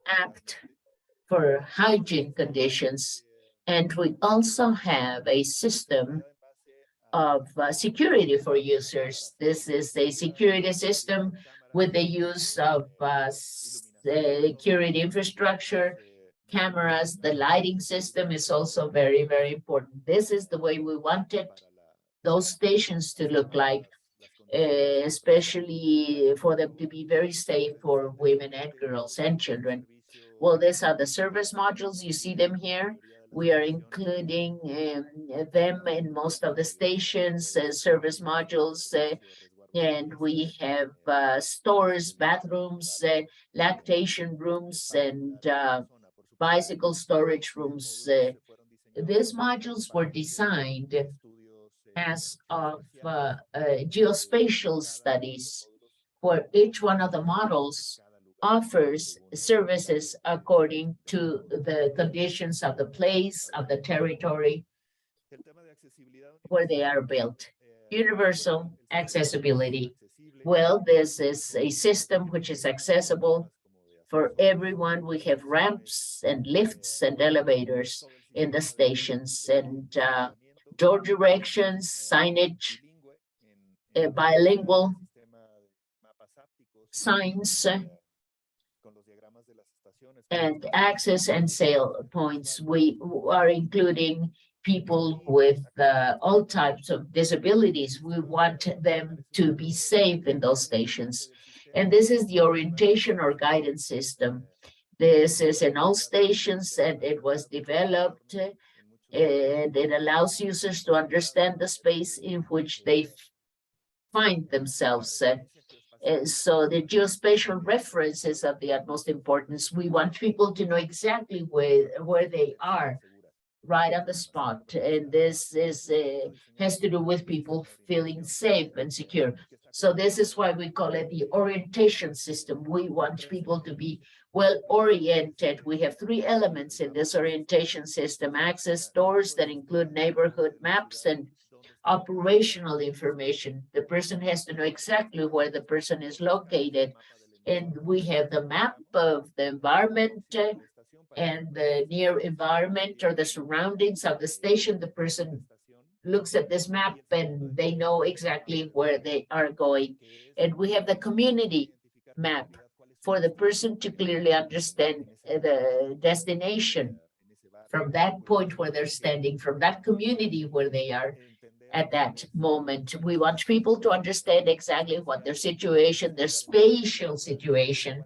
apt for hygiene conditions. And we also have a system of security for users. This is a security system with the use of security infrastructure, cameras. The lighting system is also very, very important. This is the way we wanted those stations to look like, especially for them to be very safe for women and girls and children. Well, these are the service modules. You see them here. We are including them in most of the stations, service modules, and we have stores, bathrooms, lactation rooms, and bicycle storage rooms. These modules were designed as of geospatial studies, where each one of the models offers services according to the conditions of the place, of the territory where they are built. Universal accessibility. Well, this is a system which is accessible for everyone. We have ramps and lifts and elevators in the stations, and door directions, signage, bilingual signs, and access and sale points. We are including people with all types of disabilities. We want them to be safe in those stations. And this is the orientation or guidance system. This is in all stations, and it was developed, and it allows users to understand the space in which they find themselves. So the geospatial reference is of the utmost importance. We want people to know exactly where they are right on the spot. And this is has to do with people feeling safe and secure. So this is why we call it the orientation system. We want people to be well oriented. We have 3 elements in this orientation system: access doors that include neighborhood maps and operational information. The person has to know exactly where the person is located. And we have the map of the environment and the near environment or the surroundings of the station. The person looks at this map and they know exactly where they are going. And we have the community map for the person to clearly understand the destination from that point where they're standing, from that community where they are at that moment. We want people to understand exactly what their situation, their spatial situation,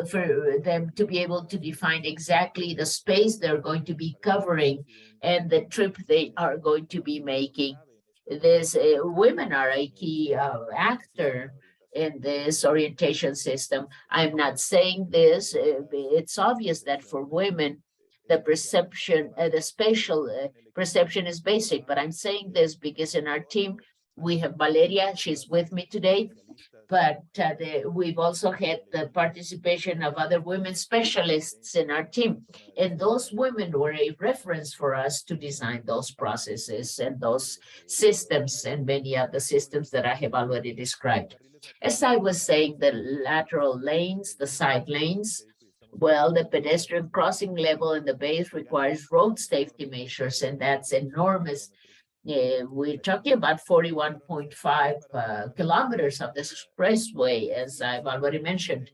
for them to be able to define exactly the space they're going to be covering and the trip they are going to be making. This women are a key actor in this orientation system. I'm not saying this, it's obvious that for women, the perception, the spatial perception is basic, but I'm saying this because in our team, we have Valeria, she's with me today, but we've also had the participation of other women specialists in our team. And those women were a reference for us to design those processes and those systems and many of the systems that I have already described. As I was saying, the lateral lanes, the side lanes, well, the pedestrian crossing level in the base requires road safety measures, and that's enormous. We're talking about 41.5 kilometers of this expressway, as I've already mentioned.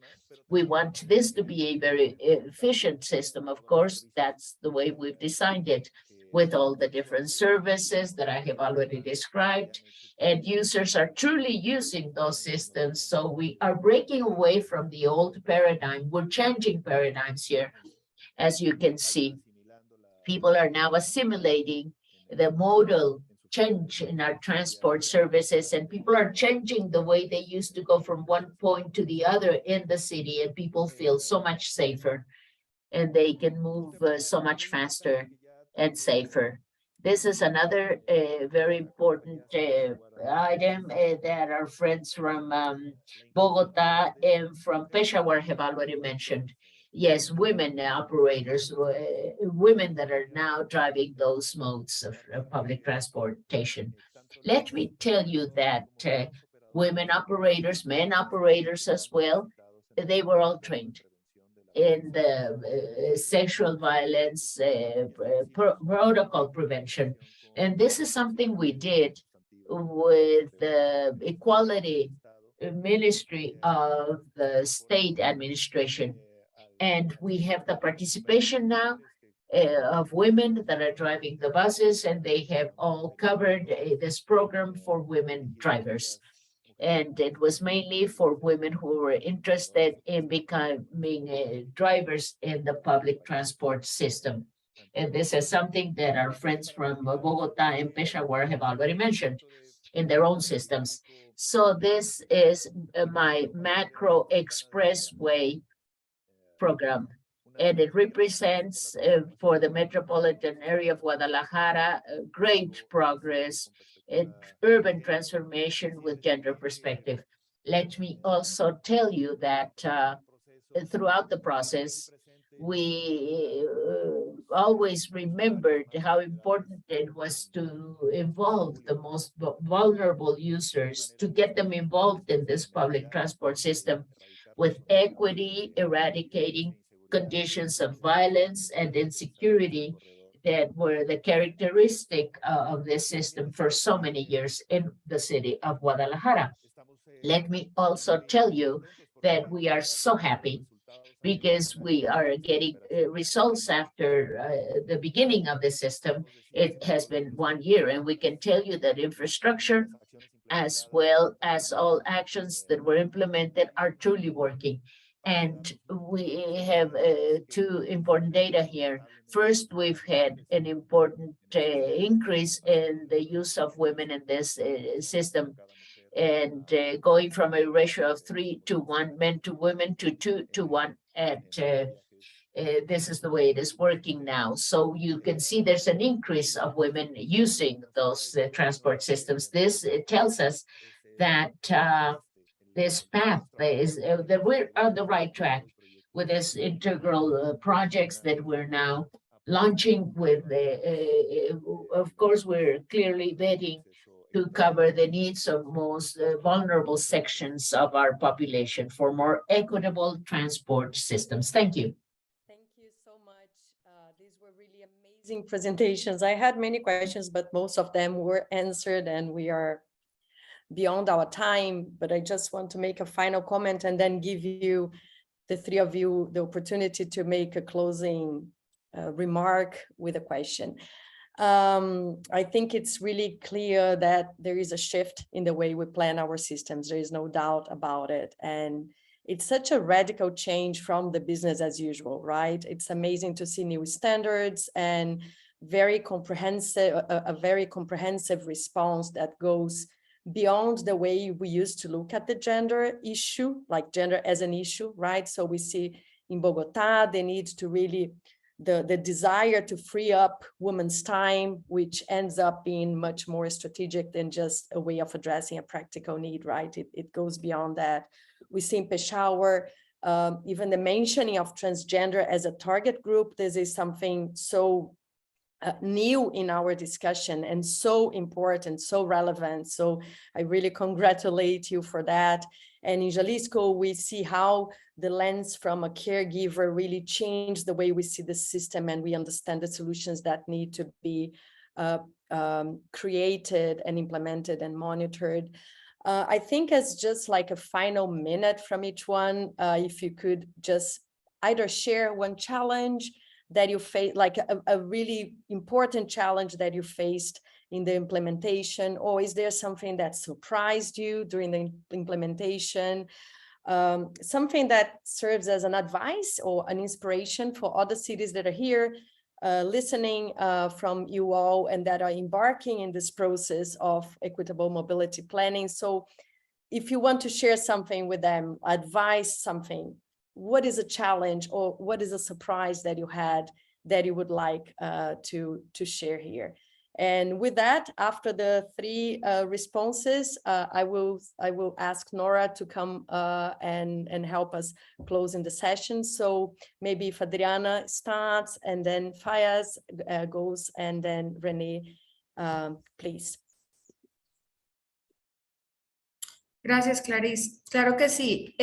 We want this to be a very efficient system. Of course, that's the way we've designed it, with all the different services that I have already described. And users are truly using those systems. So we are breaking away from the old paradigm. We're changing paradigms here, as you can see. People are now assimilating the modal change in our transport services, and people are changing the way they used to go from one point to the other in the city, and people feel so much safer and they can move so much faster and safer. This is another very important item that our friends from Bogotá and from Peshawar have already mentioned. Yes, women operators, women that are now driving those modes of public transportation. Let me tell you that women operators, men operators as well, they were all trained in the sexual violence protocol prevention. And this is something we did with the Equality Ministry of the State Administration. And we have the participation now of women that are driving the buses, and they have all covered this program for women drivers. And it was mainly for women who were interested in becoming drivers in the public transport system. And this is something that our friends from Bogotá and Peshawar have already mentioned in their own systems. So this is my macro expressway program, and it represents for the metropolitan area of Guadalajara great progress in urban transformation with gender perspective. Let me also tell you that throughout the process, we always remembered how important it was to involve the most vulnerable users, to get them involved in this public transport system with equity, eradicating conditions of violence and insecurity that were the characteristic of this system for so many years in the city of Guadalajara. Let me also tell you that we are so happy because we are getting results after the beginning of the system. It has been 1 year, and we can tell you that infrastructure as well as all actions that were implemented are truly working. And we have two important data here. First, we've had an important increase in the use of women in this system, and going from a ratio of 3:1 men to women to 2:1 at this is the way it is working now. So you can see there's an increase of women using those transport systems. This tells us that this path is that we're on the right track with this integral projects that we're now launching with. Of course, we're clearly vetting to cover the needs of most vulnerable sections of our population for more equitable transport systems. Thank you. Thank you so much. These were really amazing presentations. I had many questions, but most of them were answered, and we are beyond our time. But I just want to make a final comment and then give you, the three of you, the opportunity to make a closing remark with a question. I think it's really clear that there is a shift in the way we plan our systems. There is no doubt about it. And it's such a radical change from the business as usual, right? It's amazing to see new standards and very comprehensive, a very comprehensive response that goes beyond the way we used to look at the gender issue, like gender as an issue, right? So we see in Bogotá, the need to really, the desire to free up women's time, which ends up being much more strategic than just a way of addressing a practical need, right? It goes beyond that. We see in Peshawar, even the mentioning of transgender as a target group. This is something so new in our discussion and so important, so relevant. So I really congratulate you for that. And in Jalisco, we see how the lens from a caregiver really changed the way we see the system, and we understand the solutions that need to be created and implemented and monitored. I think as just like a final minute from each one, if you could just either share one challenge that you face, like a really important challenge that you faced in the implementation, or is there something that surprised you during the implementation? Something that serves as an advice or an inspiration for other cities that are here listening from you all and that are embarking in this process of equitable mobility planning. So if you want to share something with them, advise something, what is a challenge or what is a surprise that you had that you would like to share here? And with that, after the three responses, I will ask Nora to come and help us close in the session. So maybe if Adriana starts, and then Fayaz goes, and then Renee, please. Gracias, Clarice. Claro que sí.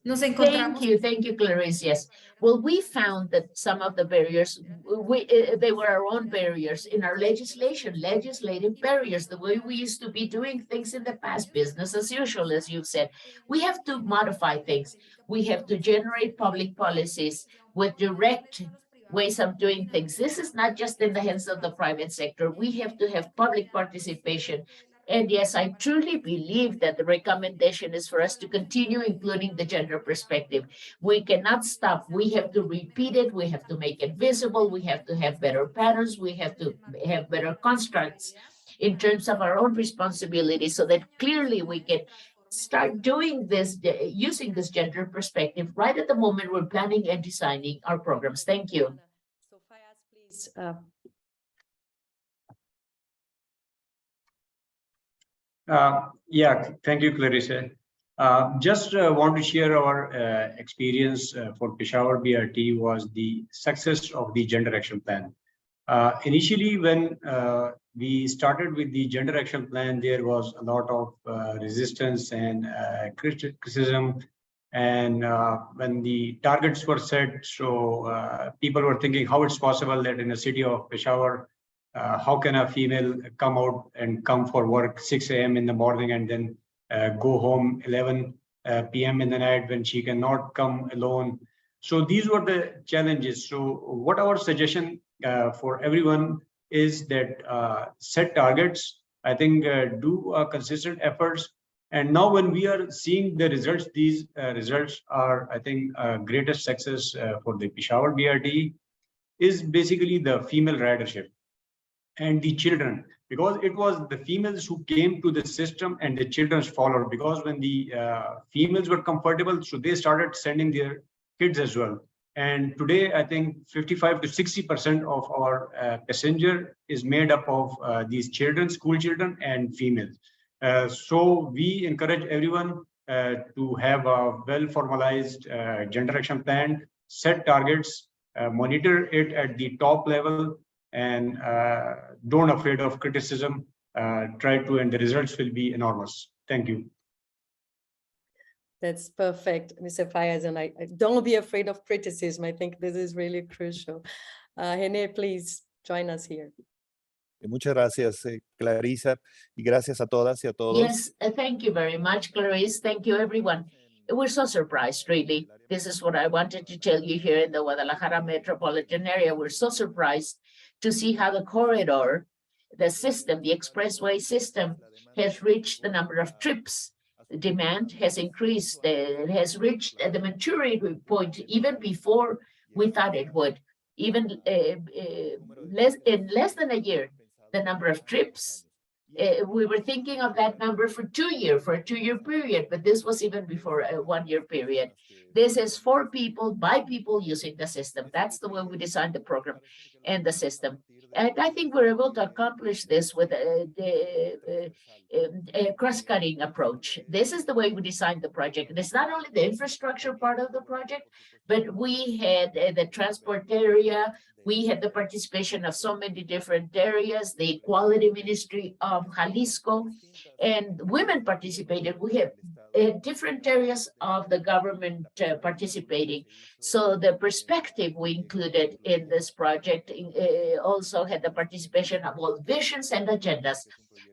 Nos encontramos. Thank you, Clarice. Yes. Well, we found that some of the barriers, they were our own barriers in our legislative barriers, the way we used to be doing things in the past, business as usual, as you've said. We have to modify things. We have to generate public policies with direct ways of doing things. This is not just in the hands of the private sector. We have to have public participation. And yes, I truly believe that the recommendation is for us to continue including the gender perspective. We cannot stop. We have to repeat it. We have to make it visible. We have to have better patterns. We have to have better constructs in terms of our own responsibility, so that clearly we can start doing this, using this gender perspective right at the moment we're planning and designing our programs. Thank you. So Fayaz, please. Yeah, thank you, Clarissa. Just want to share our experience for Peshawar BRT was the success of the gender action plan. Initially, when we started with the gender action plan, there was a lot of resistance and criticism. And when the targets were set, so people were thinking how it's possible that in the city of Peshawar, how can a female come out and come for work 6 a.m. in the morning and then go home 11 p.m. in the night when she cannot come alone. So these were the challenges. So what our suggestion for everyone is that set targets, I think, do consistent efforts. And now when we are seeing the results, these results are, I think, greatest success for the Peshawar BRT is basically the female ridership and the children, because it was the females who came to the system and the children followed, because when the females were comfortable, so they started sending their kids as well. And today, I think 55 to 60% of our passenger is made up of these children, school children and females. So we encourage everyone to have a well-formalized gender action plan, set targets, monitor it at the top level, and don't afraid of criticism. Try to, and the results will be enormous. Thank you. That's perfect, Mr. Fayez, and I don't be afraid of criticism. I think this is really crucial. René, please join us here. Muchas gracias, Clarissa, y gracias a todas y a todos. Yes, thank you very much, Clarice. Thank you, everyone. We're so surprised, really. This is what I wanted to tell you here in the Guadalajara metropolitan area. We're so surprised to see how the corridor, the system, the expressway system has reached the number of trips. The demand has increased. It has reached the maturity point even before we thought it would. Even in less than a year, the number of trips, we were thinking of that number for a 2-year period, but this was even before a 1-year period. This is for people, by people using the system. That's the way we designed the program and the system. And I think we're able to accomplish this with a cross-cutting approach. This is the way we designed the project. And it's not only the infrastructure part of the project, but we had the transport area. We had the participation of so many different areas, the Equality Ministry of Jalisco, and women participated. We have different areas of the government participating. So the perspective we included in this project also had the participation of all visions and agendas.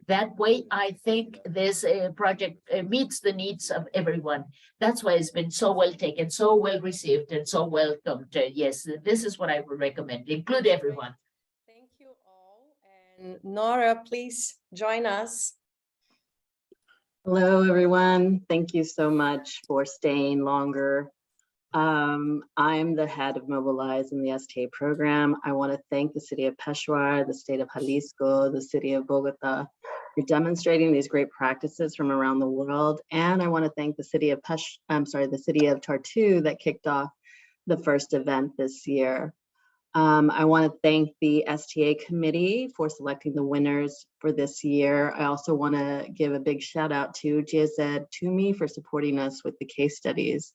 That way, I think this project meets the needs of everyone. That's why it's been so well taken, so well received, and so welcomed. Yes, this is what I would recommend. Include everyone. Thank you all. And Nora, please join us. Hello, everyone. Thank you so much for staying longer. I'm the head of Mobilize in the STA program. I want to thank the City of Peshawar, the State of Jalisco, the City of Bogotá for demonstrating these great practices from around the world. And I want to thank the City of the City of Tartu that kicked off the first event this year. I want to thank the STA committee for selecting the winners for this year. I also want to give a big shout out to GIZ Toomey for supporting us with the case studies.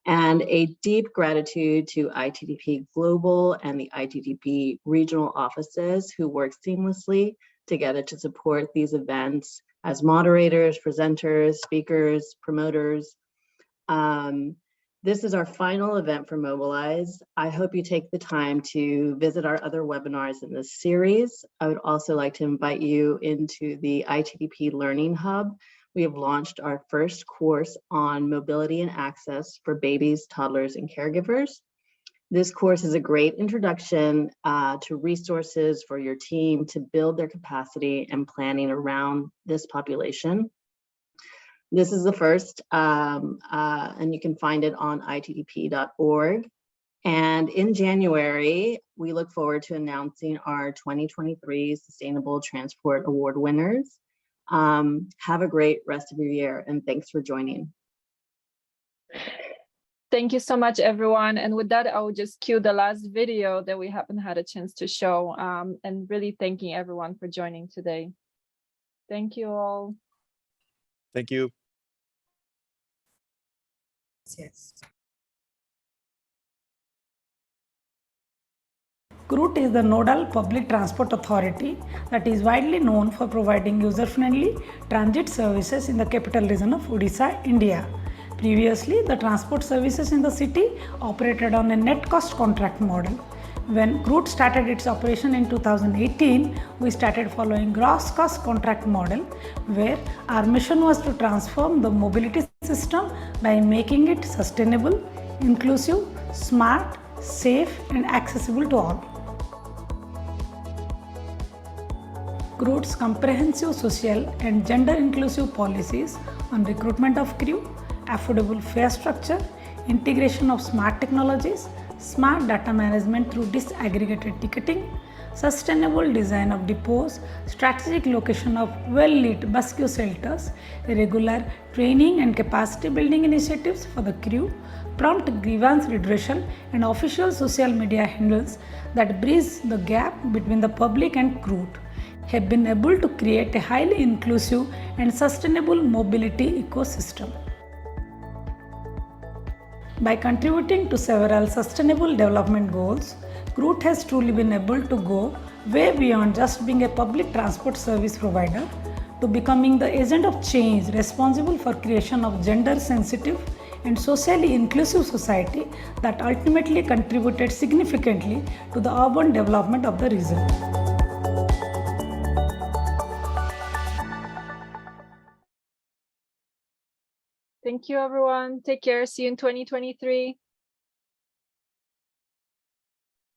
And a deep gratitude to ITDP Global and the ITDP regional offices who work seamlessly together to support these events as moderators, presenters, speakers, promoters. This is our final event for Mobilize. I hope you take the time to visit our other webinars in this series. I would also like to invite you into the ITDP Learning Hub. We have launched our first course on mobility and access for babies, toddlers, and caregivers. This course is a great introduction to resources for your team to build their capacity and planning around this population. This is the first, and you can find it on itdp.org. And in January, we look forward to announcing our 2023 Sustainable Transport Award winners. Have a great rest of your year, and thanks for joining. Thank you so much, everyone. And with that, I will just cue the last video that we haven't had a chance to show, and really thanking everyone for joining today. Thank you all. Thank you. Yes. CRUT is the nodal public transport authority that is widely known for providing user-friendly transit services in the capital region of Odisha, India. Previously, the transport services in the city operated on a net cost contract model. When CRUT started its operation in 2018, we started following gross cost contract model, where our mission was to transform the mobility system by making it sustainable, inclusive, smart, safe, and accessible to all. GROOT's comprehensive social and gender inclusive policies on recruitment of crew, affordable fare structure, integration of smart technologies, smart data management through disaggregated ticketing, sustainable design of depots, strategic location of well-lit bus queue shelters, regular training and capacity building initiatives for the crew, prompt grievance redressal, and official social media handles that bridge the gap between the public and GROOT have been able to create a highly inclusive and sustainable mobility ecosystem. By contributing to several sustainable development goals, GROOT has truly been able to go way beyond just being a public transport service provider to becoming the agent of change responsible for creation of gender-sensitive and socially inclusive society that ultimately contributed significantly to the urban development of the region. Thank you, everyone. Take care. See you in 2023.